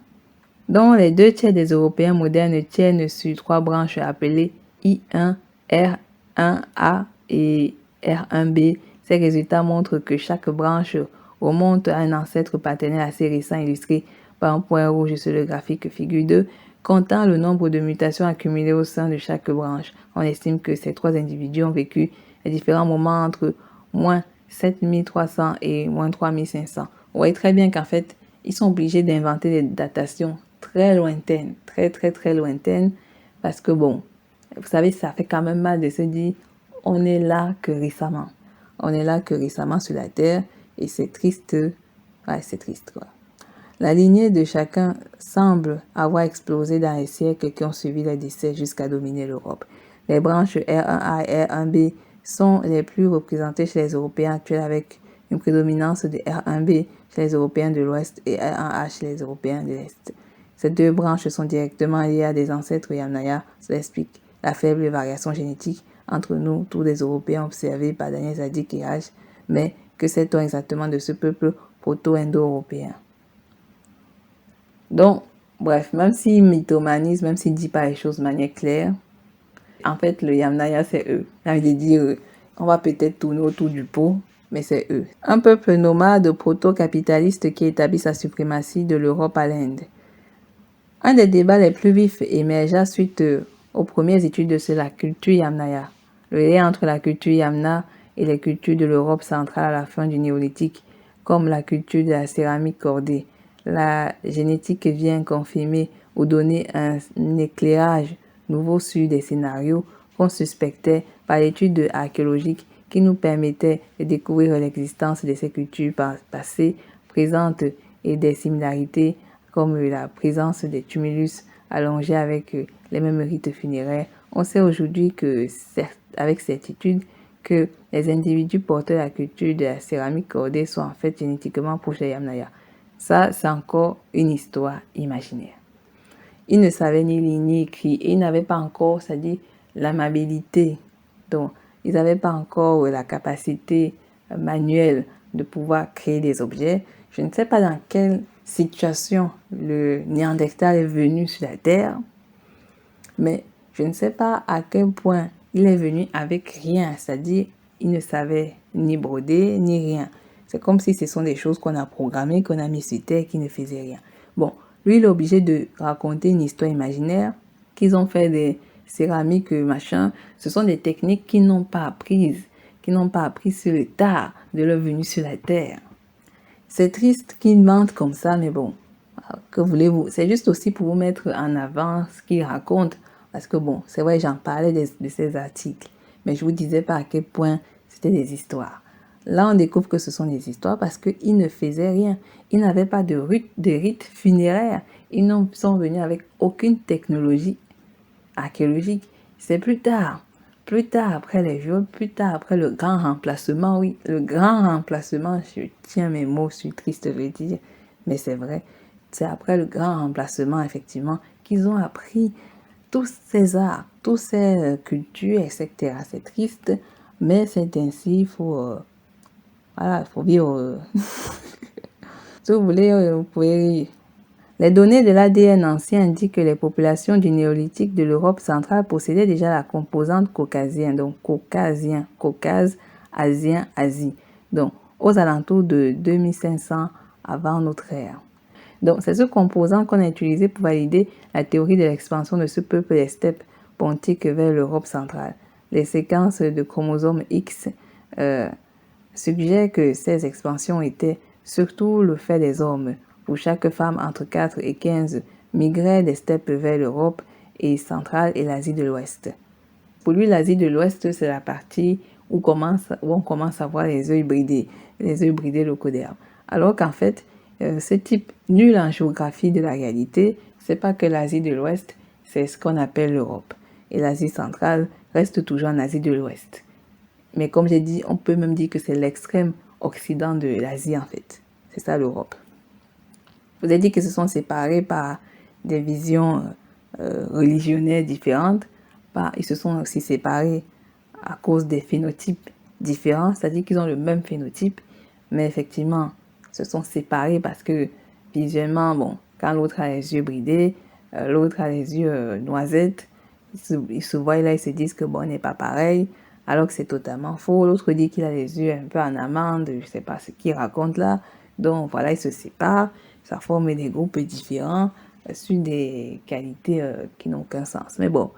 Donc les 2 tiers des Européens modernes tiennent sur 3 branches appelées I1, R1A et R1B. Ces résultats montrent que chaque branche remonte à un ancêtre paternel assez récent illustré par un point rouge sur le graphique figure 2, comptant le nombre de mutations accumulées au sein de chaque branche. On estime que ces 3 individus ont vécu à différents moments entre moins 7300 et moins 3500. Vous voyez très bien qu'en fait, ils sont obligés d'inventer des datations très lointaines, très lointaines, parce que bon, vous savez, ça fait quand même mal de se dire, on est là que récemment. On est là que récemment sur la Terre, et c'est triste, ouais, c'est triste, quoi. La lignée de chacun semble avoir explosé dans les siècles qui ont suivi les décès jusqu'à dominer l'Europe. Les branches R1A et R1B sont les plus représentées chez les Européens actuels avec une prédominance de R1B chez les Européens de l'Ouest et R1A chez les Européens de l'Est. Ces 2 branches sont directement liées à des ancêtres Yamnaya. Cela explique la faible variation génétique entre nous, tous les Européens observés par Daniel Zadik et H, mais que sait-on exactement de ce peuple proto-indo-européen? Donc, bref, même s'il mythomanise, même s'il ne dit pas les choses de manière claire, en fait, le Yamnaya, c'est eux. J'ai envie de dire, on va peut-être tourner autour du pot, mais c'est eux. Un peuple nomade proto-capitaliste qui établit sa suprématie de l'Europe à l'Inde. Un des débats les plus vifs émergea suite aux premières études sur la culture Yamnaya. Le lien entre la culture Yamna et les cultures de l'Europe centrale à la fin du néolithique, comme la culture de la céramique cordée. La génétique vient confirmer ou donner un éclairage nouveau sur des scénarios qu'on suspectait par l'étude archéologique qui nous permettait de découvrir l'existence de ces cultures passées, présentes et des similarités comme la présence des tumulus allongés avec les mêmes rites funéraires. On sait aujourd'hui que, avec certitude, que les individus porteurs de la culture de la céramique cordée sont en fait génétiquement proches des Yamnaya. Ça, c'est encore une histoire imaginaire. Ils ne savaient ni lire ni écrire et ils n'avaient pas encore, c'est-à-dire l'amabilité. Donc, ils n'avaient pas encore la capacité manuelle de pouvoir créer des objets. Je ne sais pas dans quelle situation le Néandertal est venu sur la Terre, mais je ne sais pas à quel point il est venu avec rien, c'est-à-dire il ne savait ni broder, ni rien. C'est comme si ce sont des choses qu'on a programmées, qu'on a mis sur terre, qui ne faisaient rien. Bon, lui, il est obligé de raconter une histoire imaginaire, qu'ils ont fait des céramiques, machin. Ce sont des techniques qu'ils n'ont pas apprises, sur le tard de leur venue sur la terre. C'est triste qu'ils mentent comme ça, mais bon, que voulez-vous? C'est juste aussi pour vous mettre en avant ce qu'ils racontent. Parce que bon, c'est vrai, j'en parlais de ces articles, mais je vous disais pas à quel point c'était des histoires. Là, on découvre que ce sont des histoires parce qu'ils ne faisaient rien. Ils n'avaient pas de rite funéraire. Ils ne sont venus avec aucune technologie archéologique. C'est plus tard après les jours, plus tard après le grand remplacement, oui, le grand remplacement, je tiens mes mots, je suis triste de le dire, mais c'est vrai, c'est après le grand remplacement, effectivement, qu'ils ont appris tous ces arts, toutes ces cultures, etc. C'est triste, mais c'est ainsi, il faut, voilà, il faut vivre. Si vous voulez, vous pouvez. Les données de l'ADN ancien indiquent que les populations du néolithique de l'Europe centrale possédaient déjà la composante caucasienne, donc caucasien, Caucase, asien, Asie, donc aux alentours de 2500 avant notre ère. Donc c'est ce composant qu'on a utilisé pour valider la théorie de l'expansion de ce peuple des steppes pontiques vers l'Europe centrale. Les séquences de chromosomes X suggèrent que ces expansions étaient surtout le fait des hommes. Pour chaque femme entre 4 et 15 migrait des steppes vers l'Europe et centrale et l'Asie de l'Ouest. Pour lui, l'Asie de l'Ouest, c'est la partie où on commence à voir les œufs bridés locodéens. Alors qu'en fait, ce type nul en géographie de la réalité, c'est pas que l'Asie de l'Ouest, c'est ce qu'on appelle l'Europe. Et l'Asie centrale reste toujours en Asie de l'Ouest. Mais comme j'ai dit, on peut même dire que c'est l'extrême occident de l'Asie en fait. C'est ça l'Europe. Je vous ai dit qu'ils se sont séparés par des visions religionnelles différentes. Ils se sont aussi séparés à cause des phénotypes différents, c'est-à-dire qu'ils ont le même phénotype, mais effectivement, se sont séparés parce que visuellement, bon, quand l'autre a les yeux bridés, l'autre a les yeux noisettes, ils se voient là, ils se disent que bon, on n'est pas pareil, alors que c'est totalement faux. L'autre dit qu'il a les yeux un peu en amande, je sais pas ce qu'il raconte là. Donc voilà, ils se séparent, ça forme des groupes différents sur des qualités qui n'ont aucun sens. Mais bon,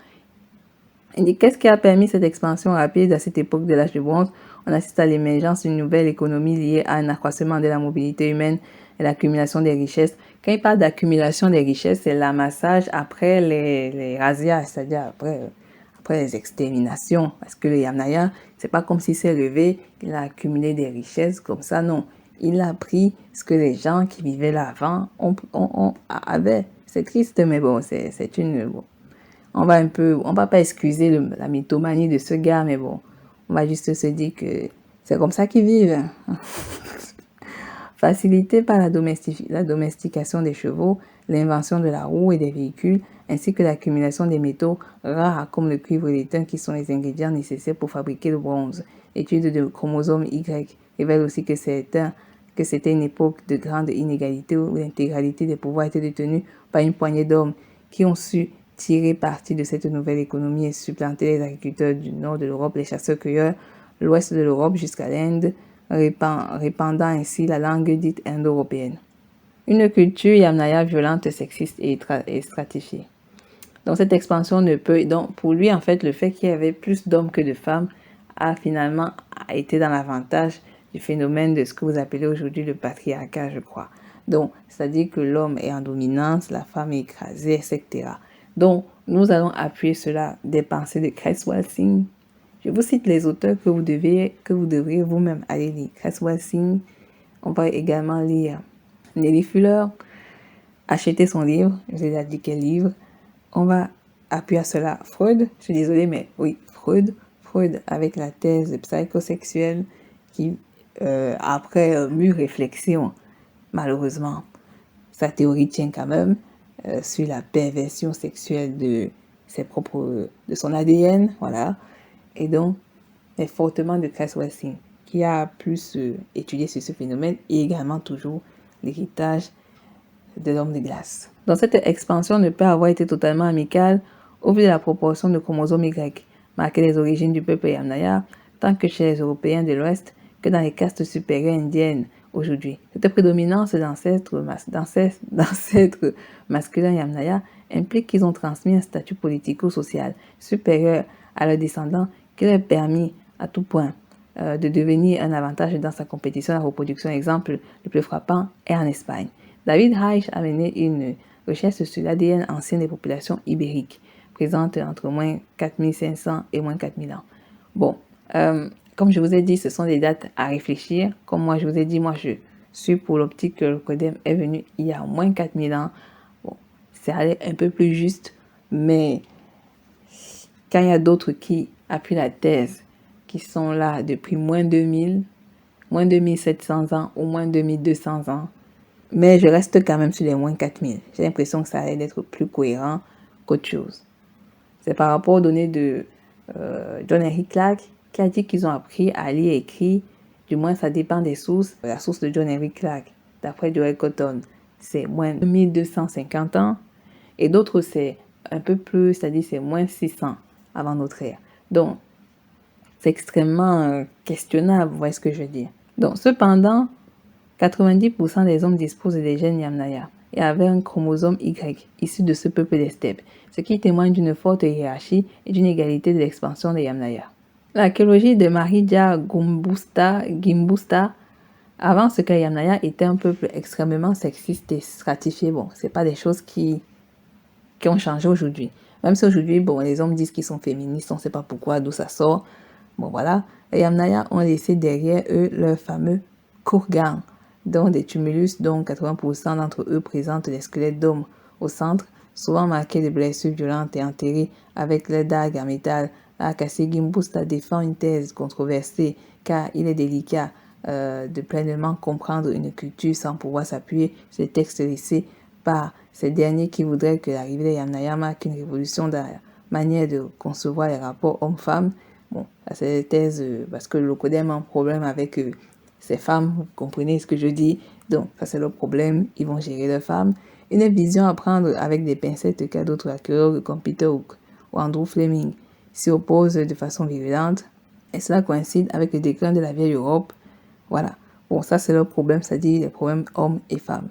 qu'est-ce qui a permis cette expansion rapide à cette époque de l'âge de bronze? On assiste à l'émergence d'une nouvelle économie liée à un accroissement de la mobilité humaine et l'accumulation des richesses. Quand il parle d'accumulation des richesses, c'est l'amassage après les razzias, c'est-à-dire après les exterminations. Parce que le Yamnaya, c'est pas comme s'il s'est levé, il a accumulé des richesses comme ça, non. Il a pris ce que les gens qui vivaient là avant avaient. C'est triste, mais bon, c'est une... Bon. On va pas excuser la mythomanie de ce gars, mais bon, on va juste se dire que c'est comme ça qu'ils vivent. Facilité par la domestication des chevaux, l'invention de la roue et des véhicules, ainsi que l'accumulation des métaux rares comme le cuivre et l'étain qui sont les ingrédients nécessaires pour fabriquer le bronze. Études de chromosome Y révèlent aussi que c'était une époque de grande inégalité où l'intégralité des pouvoirs était détenue par une poignée d'hommes qui ont su tirer parti de cette nouvelle économie et supplanter les agriculteurs du nord de l'Europe, les chasseurs-cueilleurs, l'ouest de l'Europe jusqu'à l'Inde, répandant ainsi la langue dite indo-européenne. Une culture yamnaya violente, sexiste et stratifiée. Donc cette expansion ne peut... Donc pour lui, en fait, le fait qu'il y avait plus d'hommes que de femmes a finalement été dans l'avantage du phénomène de ce que vous appelez aujourd'hui le patriarcat, je crois. Donc, c'est-à-dire que l'homme est en dominance, la femme est écrasée, etc. Donc, nous allons appuyer cela des pensées de Cresswell Singh. Je vous cite les auteurs que vous devriez vous-même aller lire. Cresswell Singh. On va également lire Nelly Fuller. Acheter son livre. Je vous ai déjà dit quel livre. On va appuyer à cela Freud. Je suis désolée, mais oui, Freud. Freud avec la thèse psychosexuelle qui, après mûre réflexion, malheureusement, sa théorie tient quand même sur la perversion sexuelle de son ADN, voilà. Et donc, est fortement de Cresswell Singh, qui a plus étudié sur ce phénomène et également toujours l'héritage de l'homme de glace. Donc, cette expansion ne peut avoir été totalement amicale au vu de la proportion de chromosomes Y. marquer les origines du peuple Yamnaya, tant que chez les Européens de l'Ouest que dans les castes supérieures indiennes aujourd'hui. Cette prédominance d'ancêtres masculins Yamnaya implique qu'ils ont transmis un statut politico-social supérieur à leurs descendants qui leur a permis à tout point de devenir un avantage dans sa compétition à la reproduction. Exemple le plus frappant est en Espagne. David Reich a mené une recherche sur l'ADN ancien des populations ibériques, présentes entre moins 4500 et moins 4000 ans. Bon, comme je vous ai dit, ce sont des dates à réfléchir. Comme moi, je vous ai dit, moi, je suis pour l'optique que le Codem est venu il y a moins 4000 ans. Bon, c'est allé un peu plus juste, mais quand il y a d'autres qui appuient la thèse, qui sont là depuis moins 2000, moins 2700 ans ou moins 2200 ans, mais je reste quand même sur les moins 4000. J'ai l'impression que ça allait être plus cohérent qu'autre chose. C'est par rapport aux données de John Henry Clark qui a dit qu'ils ont appris à lire et écrire. Du moins, ça dépend des sources. La source de John Henry Clark, d'après Joel Cotton, c'est moins 1250 ans. Et d'autres, c'est un peu plus, c'est-à-dire c'est moins 600 avant notre ère. Donc, c'est extrêmement questionnable, vous voyez ce que je veux dire. Donc, cependant, 90% des hommes disposent des gènes Yamnaya et avaient un chromosome Y issu de ce peuple des steppes, ce qui témoigne d'une forte hiérarchie et d'une égalité de l'expansion des Yamnaya. L'archéologie de Marija Gimbusta avance que les Yamnaya étaient un peuple extrêmement sexiste et stratifié. Bon, c'est pas des choses qui ont changé aujourd'hui. Même si aujourd'hui, bon, les hommes disent qu'ils sont féministes, on ne sait pas pourquoi, d'où ça sort. Bon, voilà. Les Yamnaya ont laissé derrière eux leur fameux kurgan, dont des tumulus, dont 80% d'entre eux présentent des squelettes d'hommes au centre, souvent marqués de blessures violentes et enterrés avec les dagues en métal. Akassi Gimbusta défend une thèse controversée car il est délicat de pleinement comprendre une culture sans pouvoir s'appuyer sur les textes laissés par ces derniers qui voudraient que l'arrivée des Yamnaya marque une révolution dans la manière de concevoir les rapports hommes-femmes. Bon, c'est des thèses parce que le Codem a un problème avec ces femmes, vous comprenez ce que je dis. Donc, ça c'est leur problème, ils vont gérer leurs femmes. Une vision à prendre avec des pincettes qu'à d'autres archéologues comme Peter Hook ou Andrew Fleming s'y opposent de façon virulente. Et cela coïncide avec le déclin de la vieille Europe. Voilà. Bon, ça c'est leur problème, c'est-à-dire les problèmes hommes et femmes.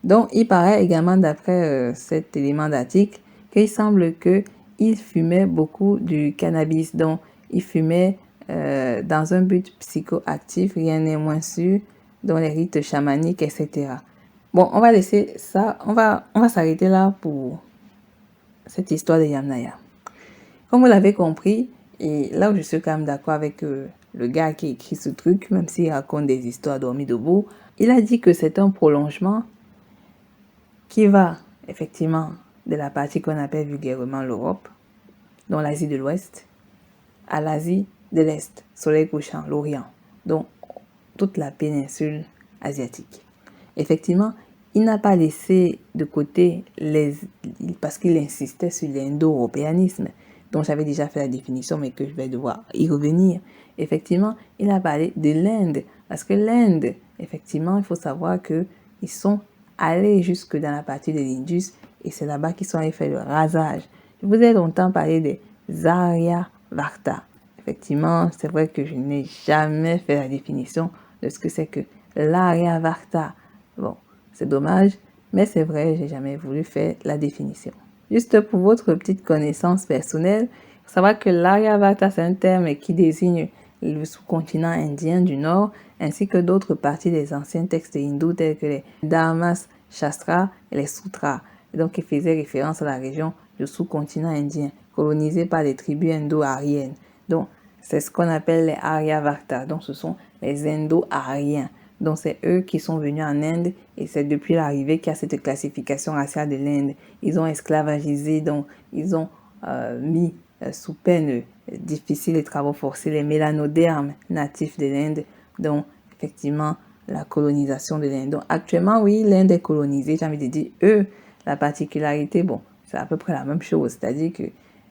Donc, il paraît également, d'après cet élément d'article, qu'il semble qu'ils fumaient beaucoup du cannabis. Donc, ils fumaient dans un but psychoactif, rien n'est moins sûr, dont les rites chamaniques, etc. Bon, on va laisser ça, on va s'arrêter là pour cette histoire de Yamnaya. Comme vous l'avez compris, et là où je suis quand même d'accord avec le gars qui écrit ce truc, même s'il raconte des histoires dormies debout, il a dit que c'est un prolongement qui va effectivement de la partie qu'on appelle vulgairement l'Europe, dont l'Asie de l'Ouest, à l'Asie de l'Est, soleil couchant, l'Orient, donc toute la péninsule asiatique. Effectivement, il n'a pas laissé de côté parce qu'il insistait sur l'indo-européanisme, dont j'avais déjà fait la définition, mais que je vais devoir y revenir. Effectivement, il a parlé de l'Inde, parce que l'Inde, effectivement, il faut savoir qu'ils sont allés jusque dans la partie de l'Indus, et c'est là-bas qu'ils sont allés faire le rasage. Je vous ai longtemps parlé des Aryavarta. Effectivement, c'est vrai que je n'ai jamais fait la définition de ce que c'est que l'Aryavarta. Bon, c'est dommage, mais c'est vrai, j'ai jamais voulu faire la définition. Juste pour votre petite connaissance personnelle, il faut savoir que l'Aryavarta, c'est un terme qui désigne le sous-continent indien du Nord, ainsi que d'autres parties des anciens textes hindous tels que les Dharmas Shastras et les Sutras. Et donc, il faisait référence à la région du sous-continent indien, colonisée par les tribus indo-aryennes. Donc, c'est ce qu'on appelle les Aryavarta. Donc, ce sont les Indo-Aryens. Donc, c'est eux qui sont venus en Inde et c'est depuis l'arrivée qu'il y a cette classification raciale de l'Inde. Ils ont esclavagisé, donc ils ont mis sous peine difficile les travaux forcés les mélanodermes natifs de l'Inde. Donc, effectivement, la colonisation de l'Inde. Donc, actuellement, oui, l'Inde est colonisée. J'ai envie de dire, eux, la particularité, bon, c'est à peu près la même chose. C'est-à-dire que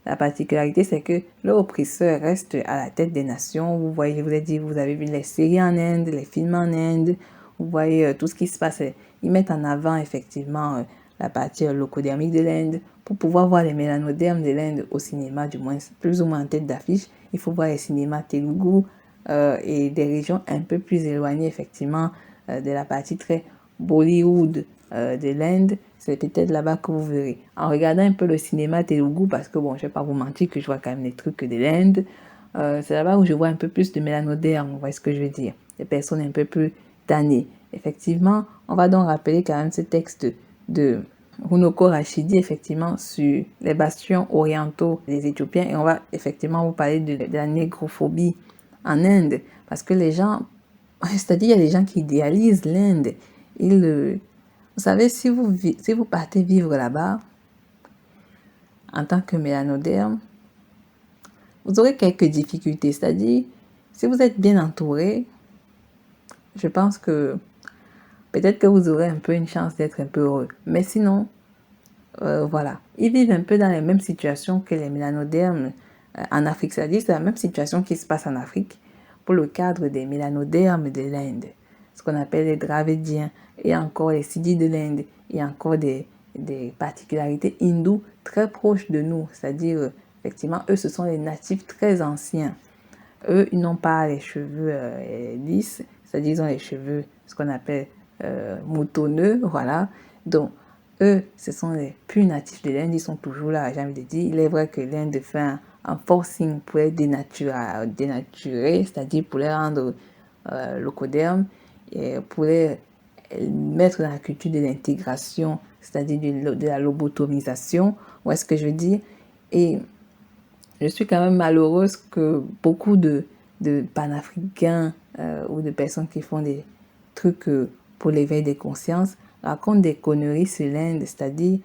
la particularité, c'est que l'oppresseur reste à la tête des nations. Vous voyez, je vous ai dit, vous avez vu les séries en Inde, les films en Inde. Vous voyez tout ce qui se passe. Ils mettent en avant, effectivement, la partie locodermique de l'Inde. pour pouvoir voir les mélanodermes de l'Inde au cinéma, du moins plus ou moins en tête d'affiche, il faut voir les cinémas Telugu et des régions un peu plus éloignées, effectivement, de la partie très Bollywood de l'Inde. C'est peut-être là-bas que vous verrez. En regardant un peu le cinéma Telugu, parce que bon, je vais pas vous mentir que je vois quand même des trucs de l'Inde, c'est là-bas où je vois un peu plus de mélanodermes, vous voyez ce que je veux dire, des personnes un peu plus tannées. Effectivement, on va donc rappeler quand même ce texte de Runoko Rashidi, effectivement, sur les bastions orientaux des Éthiopiens, et on va effectivement vous parler de la négrophobie en Inde, parce que les gens, c'est-à-dire il y a des gens qui idéalisent l'Inde. Vous savez, si vous partez vivre là-bas en tant que mélanoderme, vous aurez quelques difficultés, c'est-à-dire si vous êtes bien entouré, je pense que peut-être que vous aurez un peu une chance d'être un peu heureux. Mais sinon, voilà. Ils vivent un peu dans les mêmes situations que les mélanodermes en Afrique. C'est-à-dire c'est la même situation qui se passe en Afrique pour le cadre des mélanodermes de l'Inde. Ce qu'on appelle les Dravidiens et encore les Siddhis de l'Inde. Il y a encore des particularités hindoues très proches de nous. C'est-à-dire, effectivement, eux, ce sont les natifs très anciens. Eux, ils n'ont pas les cheveux lisses. C'est-à-dire, ils ont les cheveux, ce qu'on appelle moutonneux. Voilà. Donc, eux, ce sont les plus natifs de l'Inde, ils sont toujours là, j'ai envie de dire. Il est vrai que l'Inde fait un forcing pour les dénaturer, c'est-à-dire pour les rendre locodermes, et pour les mettre dans la culture de l'intégration, c'est-à-dire de la lobotomisation, ou est-ce que je veux dire. Et je suis quand même malheureuse que beaucoup de panafricains ou de personnes qui font des trucs pour l'éveil des consciences racontent des conneries sur l'Inde, c'est-à-dire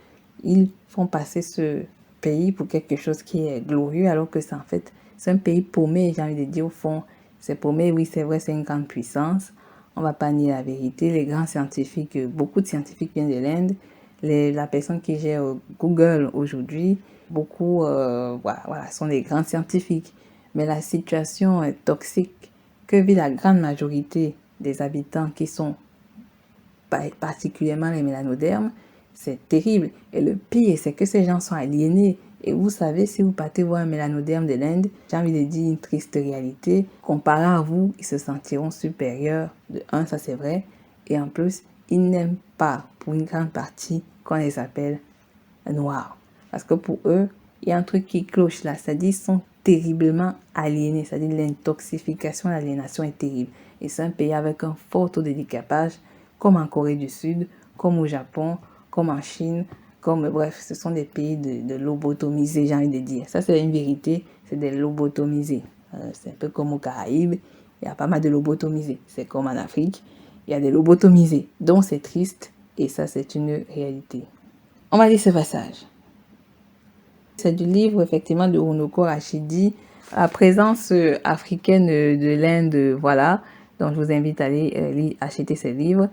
ils font passer ce pays pour quelque chose qui est glorieux alors que c'est en fait c'est un pays paumé, j'ai envie de dire au fond. C'est paumé, oui c'est vrai, c'est une grande puissance, on va pas nier la vérité. Les grands scientifiques, beaucoup de scientifiques viennent de l'Inde. La personne qui gère Google aujourd'hui, beaucoup voilà, sont des grands scientifiques. Mais la situation toxique que vit la grande majorité des habitants qui sont particulièrement les mélanodermes, c'est terrible. Et le pire, c'est que ces gens sont aliénés. Et vous savez, si vous partez voir un mélanoderme de l'Inde, j'ai envie de dire une triste réalité. Comparé à vous, ils se sentiront supérieurs. De un, ça c'est vrai. Et en plus, ils n'aiment pas, pour une grande partie, qu'on les appelle noirs. Parce que pour eux, il y a un truc qui cloche là. C'est-à-dire, ils sont terriblement aliénés. C'est-à-dire, l'intoxication, l'aliénation est terrible. Et c'est un pays avec un fort taux de décapage, comme en Corée du Sud, comme au Japon, comme en Chine, comme bref, ce sont des pays de lobotomisés, j'ai envie de dire. Ça, c'est une vérité, c'est des lobotomisés. C'est un peu comme aux Caraïbes, il y a pas mal de lobotomisés. C'est comme en Afrique, il y a des lobotomisés. Donc, c'est triste et ça, c'est une réalité. On va lire ce passage. C'est du livre, effectivement, de Runoko Rashidi, La présence africaine de l'Inde, voilà. Donc, je vous invite à aller acheter ces livres.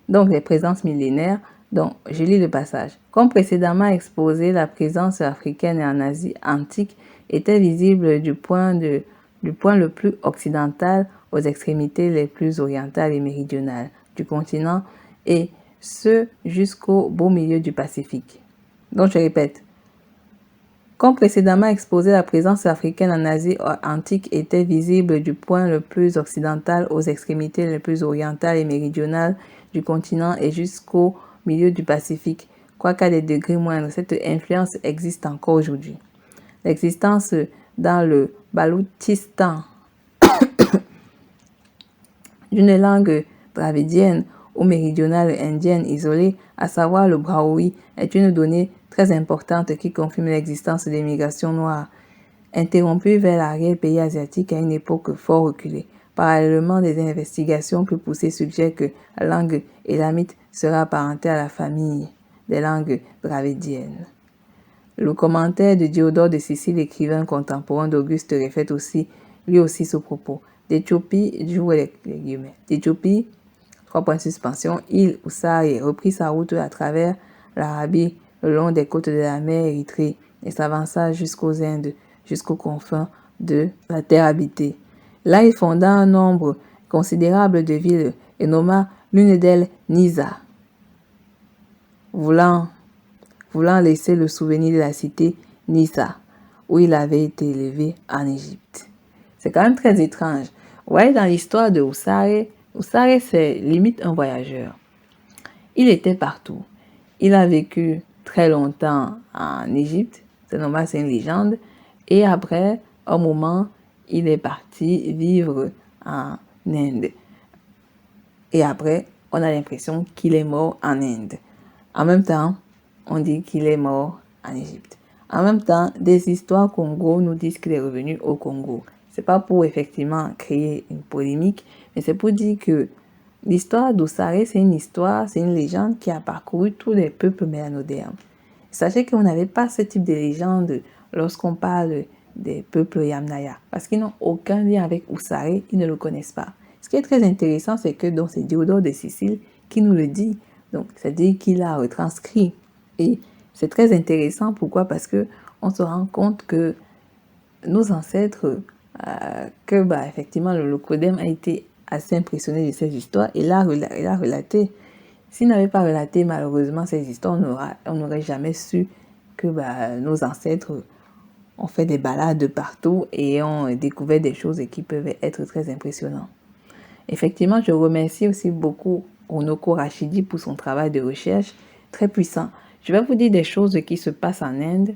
Donc, les présences millénaires. Donc, je lis le passage. Comme précédemment exposé, la présence africaine en Asie antique était visible du point le plus occidental aux extrémités les plus orientales et méridionales du continent, et ce jusqu'au beau milieu du Pacifique. Donc, je répète. Comme précédemment exposé, la présence africaine en Asie antique était visible du point le plus occidental aux extrémités les plus orientales et méridionales du continent et jusqu'au milieu du Pacifique. Quoiqu'à des degrés moindres, cette influence existe encore aujourd'hui. L'existence dans le Baloutchistan d'une langue dravidienne ou méridionale indienne isolée, à savoir le Brahui, est une donnée très importante qui confirme l'existence des migrations noires, interrompues vers l'arrière-pays asiatique à une époque fort reculée. Parallèlement, des investigations plus poussées suggèrent que la langue élamite sera apparentée à la famille des langues dravidiennes. Le commentaire de Diodore de Sicile, écrivain contemporain d'Auguste, reflète aussi, lui aussi ce propos. D'Éthiopie, d'Éthiopie, 3 points de suspension, il, Oussaï, reprit sa route à travers l'Arabie, le long des côtes de la mer Érythrée, et s'avança jusqu'aux Indes, jusqu'aux confins de la terre habitée. Là, il fonda un nombre considérable de villes et nomma l'une d'elles Nisa. Vous voulant laisser le souvenir de la cité Nissa, où il avait été élevé en Égypte. C'est quand même très étrange. Vous voyez, dans l'histoire de Oussare, Oussare, c'est limite un voyageur. Il était partout. Il a vécu très longtemps en Égypte, c'est normal, c'est une légende. Et après, un moment, il est parti vivre en Inde. Et après, on a l'impression qu'il est mort en Inde. En même temps, on dit qu'il est mort en Égypte. En même temps, des histoires Congo nous disent qu'il est revenu au Congo. C'est pas pour effectivement créer une polémique, mais c'est pour dire que l'histoire d'Oussare, c'est une histoire, c'est une légende qui a parcouru tous les peuples mélanodermes. Sachez qu'on n'avait pas ce type de légende lorsqu'on parle des peuples Yamnaya, parce qu'ils n'ont aucun lien avec Oussare, ils ne le connaissent pas. Ce qui est très intéressant, c'est que c'est Diodore de Sicile qui nous le dit. Donc, c'est-à-dire qu'il a retranscrit. Et c'est très intéressant. Pourquoi? Parce que on se rend compte que nos ancêtres, effectivement, le Locodème a été assez impressionné de ces histoires et l'a relaté. S'il n'avait pas relaté malheureusement ces histoires, on n'aurait jamais su que nos ancêtres ont fait des balades partout et ont découvert des choses qui peuvent être très impressionnantes. Effectivement, je remercie aussi beaucoup Onoko Rashidi pour son travail de recherche très puissant. Je vais vous dire des choses qui se passent en Inde.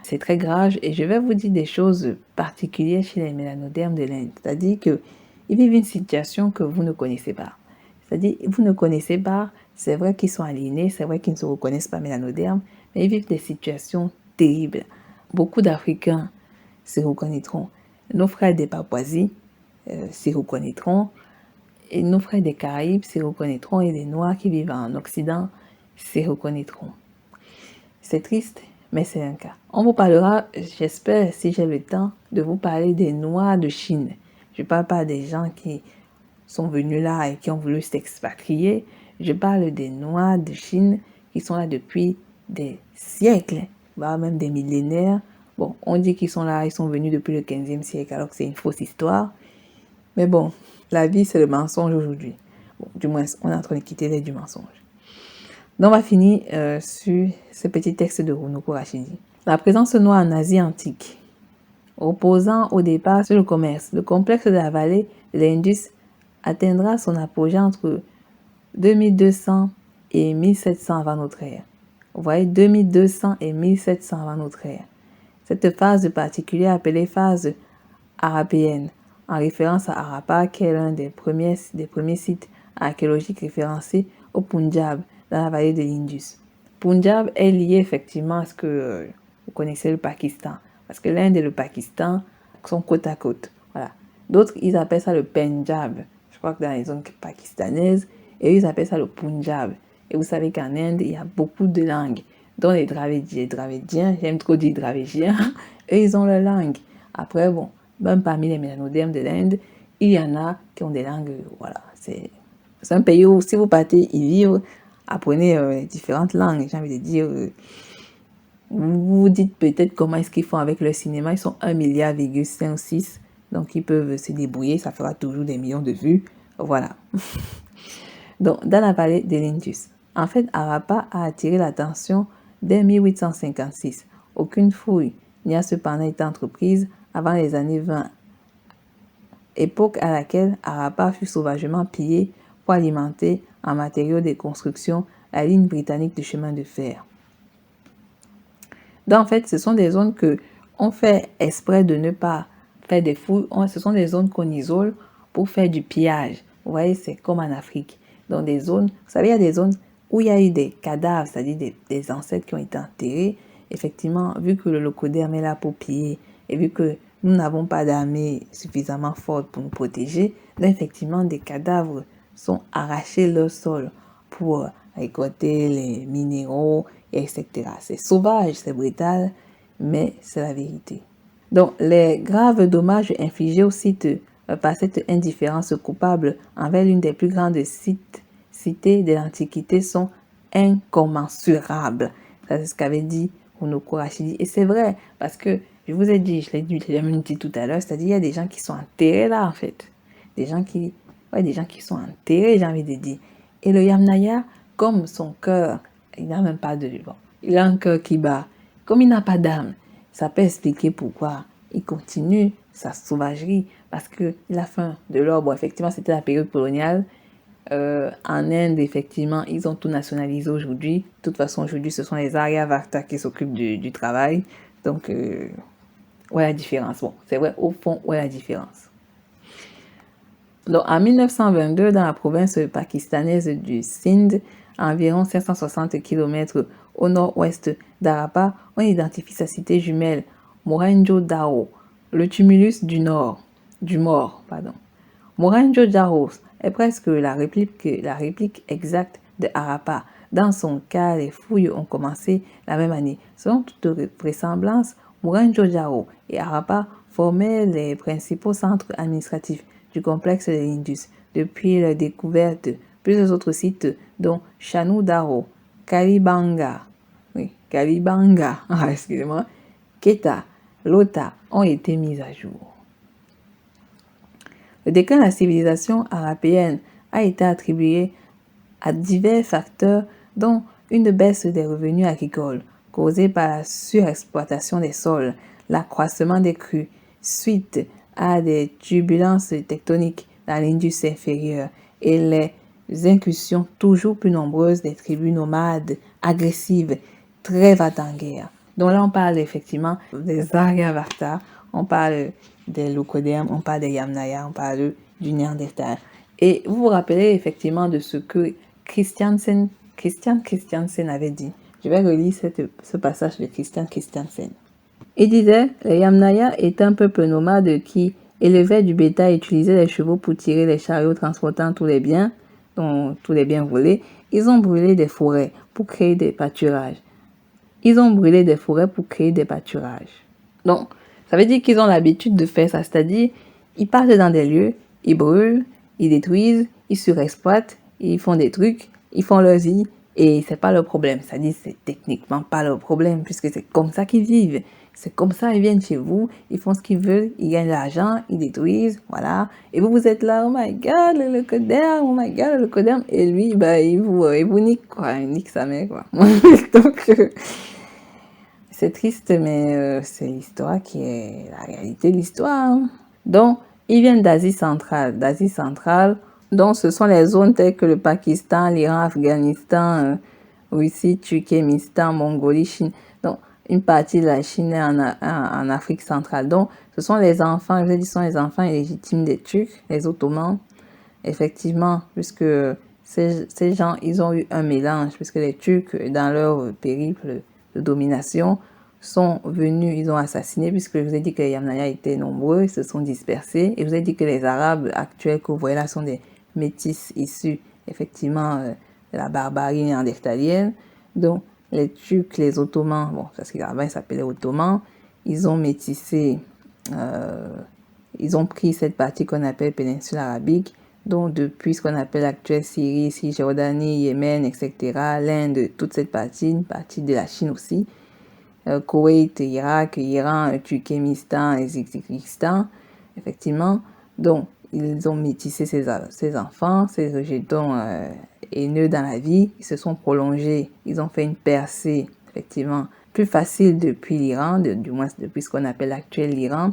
C'est très grave et je vais vous dire des choses particulières chez les mélanodermes de l'Inde. C'est-à-dire qu'ils vivent une situation que vous ne connaissez pas. C'est-à-dire vous ne connaissez pas, c'est vrai qu'ils sont aliénés, c'est vrai qu'ils ne se reconnaissent pas mélanodermes, mais ils vivent des situations terribles. Beaucoup d'Africains se reconnaîtront. Nos frères des Papouasies se reconnaîtront. Et nos frères des Caraïbes se reconnaîtront et les Noirs qui vivent en Occident se reconnaîtront. C'est triste, mais c'est un cas. On vous parlera, j'espère, si j'ai le temps, de vous parler des Noirs de Chine. Je ne parle pas des gens qui sont venus là et qui ont voulu s'expatrier. Je parle des Noirs de Chine qui sont là depuis des siècles, voire même des millénaires. Bon, on dit qu'ils sont là, ils sont venus depuis le 15e siècle, alors que c'est une fausse histoire. Mais bon, la vie, c'est le mensonge aujourd'hui. Bon, du moins, on est en train de quitter l'ère du mensonge. Donc, on va finir sur ce petit texte de Onoko Rashidi. La présence noire en Asie antique, reposant au départ sur le commerce, le complexe de la vallée de l'Indus atteindra son apogée entre 2200 et 1700 avant notre ère. Vous voyez, 2200 et 1700 avant notre ère. Cette phase particulière appelée phase arapéenne, en référence à Harappa, qui est l'un des premiers sites archéologiques référencés au Punjab, dans la vallée de l'Indus. Punjab est lié effectivement à ce que vous connaissez le Pakistan, parce que l'Inde et le Pakistan sont côte à côte. Voilà. D'autres, ils appellent ça le Punjab, je crois que dans les zones pakistanaises, et ils appellent ça le Punjab. Et vous savez qu'en Inde, il y a beaucoup de langues, dont les Dravidiens, j'aime trop dire Dravidiens, eux, ils ont leur langue. Après, bon, même parmi les mélanodermes de l'Inde, il y en a qui ont des langues, voilà, c'est un pays où si vous partez y vivre, apprenez différentes langues, j'ai envie de dire, vous vous dites peut-être comment est-ce qu'ils font avec le cinéma, ils sont 1,5 milliard ou 6, donc ils peuvent se débrouiller, ça fera toujours des millions de vues, voilà. Donc, dans la vallée de l'Indus, en fait, Harappa a attiré l'attention dès 1856. Aucune fouille n'y a cependant été entreprise avant les années 20, époque à laquelle Harappa fut sauvagement pillé pour alimenter en matériaux de construction la ligne britannique de chemin de fer. Donc, en fait, ce sont des zones que on fait exprès de ne pas faire des fouilles. Ce sont des zones qu'on isole pour faire du pillage. Vous voyez, c'est comme en Afrique. Dans des zones, vous savez, il y a des zones où il y a eu des cadavres, c'est-à-dire des ancêtres qui ont été enterrés. Effectivement, vu que le Locoderme est là pour piller et vu que nous n'avons pas d'armée suffisamment forte pour nous protéger, donc effectivement, des cadavres sont arrachés leur sol pour récolter les minéraux, etc. C'est sauvage, c'est brutal, mais c'est la vérité. Donc, les graves dommages infligés au site par cette indifférence coupable envers l'une des plus grandes cités de l'Antiquité sont incommensurables. Ça, c'est ce qu'avait dit Onoko Rashidi. Et c'est vrai, parce que je vous ai dit, je l'ai même dit tout à l'heure, c'est-à-dire il y a des gens qui sont enterrés là, en fait. Des gens qui sont enterrés, j'ai envie de dire. Et le Yamnaya, comme son cœur, il n'a même pas de... Bon, il a un cœur qui bat. Comme il n'a pas d'âme, ça peut expliquer pourquoi il continue sa sauvagerie, parce qu'il a faim de l'or. Bon, effectivement, c'était la période coloniale. En Inde, effectivement, ils ont tout nationalisé aujourd'hui. De toute façon, aujourd'hui, ce sont les Aryavarta qui s'occupent du travail. Donc, où est la différence? Bon, c'est vrai, au fond, où est la différence? Donc, en 1922, dans la province pakistanaise du Sindh, à environ 560 km au nord-ouest d'Harappa, on identifie sa cité jumelle, Mohenjo-Daro, le tumulus du mort. Mohenjo-Daro est presque la réplique exacte de Harappa. Dans son cas, les fouilles ont commencé la même année. Selon toute vraisemblance, Mohenjo-Daro et Harappa formaient les principaux centres administratifs du complexe de l'Indus. Depuis la découverte, plusieurs autres sites, dont Chanu-Daro, Kalibanga, Keta, Lota, ont été mis à jour. Le déclin de la civilisation harapéenne a été attribué à divers facteurs, dont une baisse des revenus agricoles causée par la surexploitation des sols, l'accroissement des crues, suite à des turbulences tectoniques dans l'Indus inférieur et les incursions toujours plus nombreuses des tribus nomades, agressives, très va-t-en-guerre. Donc là, on parle effectivement des Aryavarta, on parle des Lokoderm, on parle des Yamnaya, on parle du Néandertal. Et vous vous rappelez effectivement de ce que Christian Christiansen avait dit. Je vais relire ce passage de Christian Christiansen. Il disait, les Yamnaya étaient un peuple nomade qui élevait du bétail et utilisait les chevaux pour tirer les chariots transportant tous les biens, dont tous les biens volés. Ils ont brûlé des forêts pour créer des pâturages. Donc, ça veut dire qu'ils ont l'habitude de faire ça, c'est-à-dire, ils partent dans des lieux, ils brûlent, ils détruisent, ils surexploitent, ils font des trucs, ils font leur vie, et c'est pas leur problème. C'est-à-dire, c'est techniquement pas leur problème, puisque c'est comme ça qu'ils vivent. C'est comme ça, ils viennent chez vous, ils font ce qu'ils veulent, ils gagnent de l'argent, ils détruisent, voilà. Et vous êtes là, oh my god, le Lokoderm, et lui, bah, il vous nique, quoi, il nique sa mère, quoi. Donc, c'est triste, mais c'est l'histoire qui est la réalité de l'histoire. Donc, ils viennent d'Asie centrale. Donc, ce sont les zones telles que le Pakistan, l'Iran, Afghanistan, Russie, Turkménistan, Mongolie, Chine. Donc, une partie de la Chine est en Afrique centrale. Donc, ce sont les enfants, je dis, ce sont les enfants illégitimes des Turcs, les Ottomans. Effectivement, puisque ces gens, ils ont eu un mélange, puisque les Turcs, dans leur périple de domination, sont venus, ils ont assassiné, puisque je vous ai dit que les Yamnaya étaient nombreux, ils se sont dispersés, et je vous ai dit que les Arabes actuels que vous voyez là sont des métis issus, effectivement, de la barbarie néandertalienne. Donc, les Turcs, les Ottomans, bon, parce qu'avant ils s'appelaient Ottomans, ils ont métissé, ils ont pris cette partie qu'on appelle péninsule arabique, donc depuis ce qu'on appelle l'actuelle Syrie, Cisjordanie, Yémen, etc., l'Inde, toute cette partie, une partie de la Chine aussi, Koweït, Irak, Iran, Turkménistan, Ouzbékistan, effectivement. Donc, ils ont métissé ces enfants, ces rejetons haineux dans la vie, ils se sont prolongés, ils ont fait une percée, effectivement, plus facile depuis l'Iran, du moins depuis ce qu'on appelle l'actuel Iran.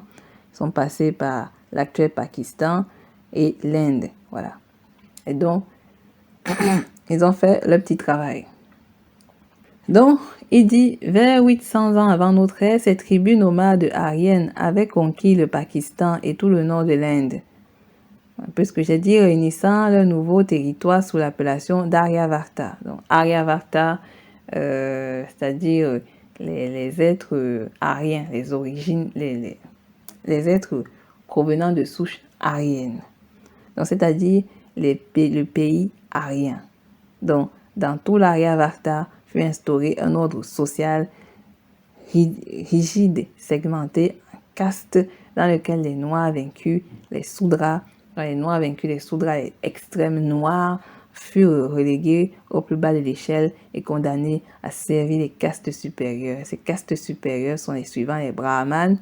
Ils sont passés par l'actuel Pakistan et l'Inde, voilà. Et donc, ils ont fait le petit travail. Donc, il dit, vers 800 ans avant notre ère, ces tribus nomades aryennes avaient conquis le Pakistan et tout le nord de l'Inde. Puisque j'ai dit réunissant le nouveau territoire sous l'appellation d'Aryavarta. Donc, Aryavarta, c'est-à-dire les êtres aryens, les origines, les êtres provenant de souches aryennes. Donc, c'est-à-dire le pays aryen. Donc, dans tout l'Aryavarta fut instauré un ordre social rigide, segmenté en castes, dans lequel les Noirs vaincus, les Soudras, les extrêmes noirs, furent relégués au plus bas de l'échelle et condamnés à servir les castes supérieures. Ces castes supérieures sont les suivants, les Brahmanes.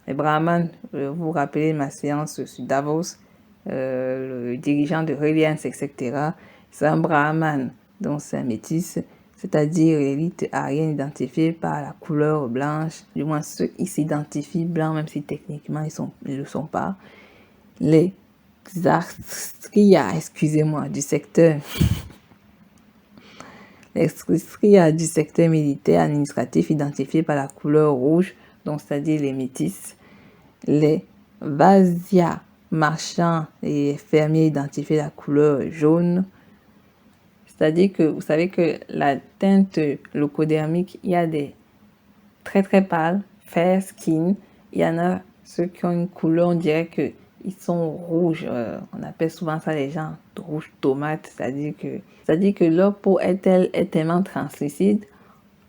Les Brahmanes, vous vous rappelez ma séance sur Davos, le dirigeant de Reliance, etc. C'est un Brahman, donc c'est un métis. c'est-à-dire l'élite aryenne identifiée par la couleur blanche, du moins ceux qui s'identifient blancs, même si techniquement ils ne le sont pas. Les Kshatriya, excusez-moi, du secteur du secteur militaire administratif identifié par la couleur rouge, donc c'est-à-dire les métis. Les Vasia marchands et fermiers identifiés la couleur jaune. C'est-à-dire que vous savez que la teinte leucodermique, il y a des très très pâles, fair skin. Il y en a ceux qui ont une couleur, on dirait que ils sont rouges. On appelle souvent ça les gens rouge tomate. C'est-à-dire que leur peau est tellement translucide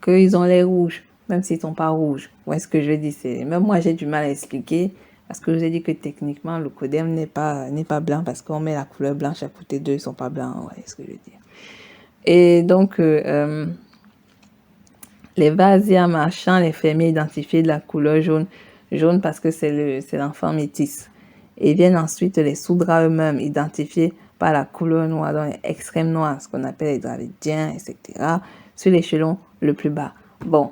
qu'ils ont les rouges, même s'ils ne sont pas rouges. Où est-ce que je dis? Même moi, j'ai du mal à expliquer. Parce que je vous ai dit que techniquement, le codème n'est pas blanc parce qu'on met la couleur blanche à côté d'eux, ils ne sont pas blancs. Ouais, ce que je veux dire. Et donc, les Vasia marchands, les fermiers identifiés de la couleur jaune. Jaune parce que c'est l'enfant métis. Et viennent ensuite les Soudras eux-mêmes, identifiés par la couleur noire, donc extrême noire, ce qu'on appelle les Dravidiens, etc. Sur l'échelon le plus bas. Bon,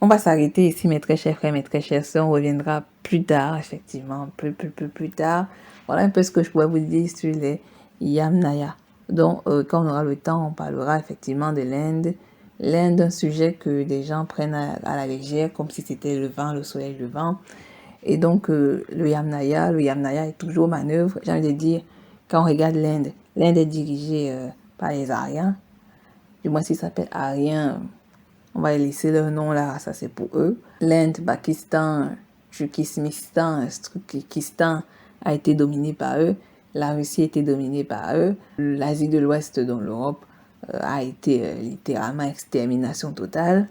on va s'arrêter ici, mes très chers frères, mes très chères sœurs. On reviendra plus tard, effectivement, plus tard. Voilà un peu ce que je pourrais vous dire sur les Yamnaya. Donc, quand on aura le temps, on parlera effectivement de l'Inde. L'Inde, un sujet que des gens prennent à la légère, comme si c'était le vent, le soleil, le vent. Et donc, le Yamnaya est toujours manœuvre. J'ai envie de dire, quand on regarde l'Inde est dirigée par les Aryens. Du moins, s'ils s'appellent Aryens, on va laisser leur nom là, ça c'est pour eux. L'Inde, Pakistan, Turkménistan, Turkestan a été dominé par eux. La Russie a été dominée par eux. L'Asie de l'Ouest, dont l'Europe, a été littéralement extermination totale.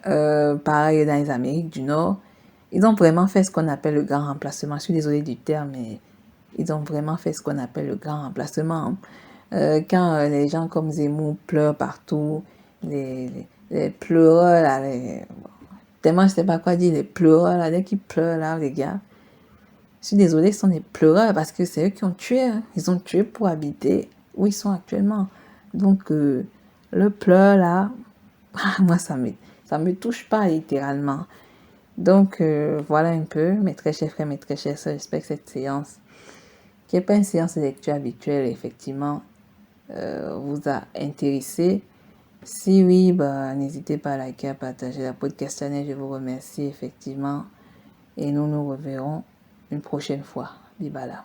Pareil dans les Amériques du Nord. Ils ont vraiment fait ce qu'on appelle le grand remplacement. Je suis désolée du terme, mais ils ont vraiment fait ce qu'on appelle le grand remplacement. Quand les gens comme Zemmour pleurent partout, les pleureurs, là, tellement je ne sais pas quoi dire, les pleureurs, là, dès qu'ils pleurent, là, les gars, je suis désolée, ce sont des pleureurs parce que c'est eux qui ont tué. Hein. Ils ont tué pour habiter où ils sont actuellement. Donc, le pleur, là, moi, ça me touche pas littéralement. Donc, voilà un peu, mes très chers frères, mes très chères sœurs, j'espère que cette séance, qui n'est pas une séance de lecture habituelle, effectivement, vous a intéressé. Si oui, n'hésitez pas à liker, à partager la podcast channel. Je vous remercie effectivement. Et nous nous reverrons une prochaine fois. Bibala.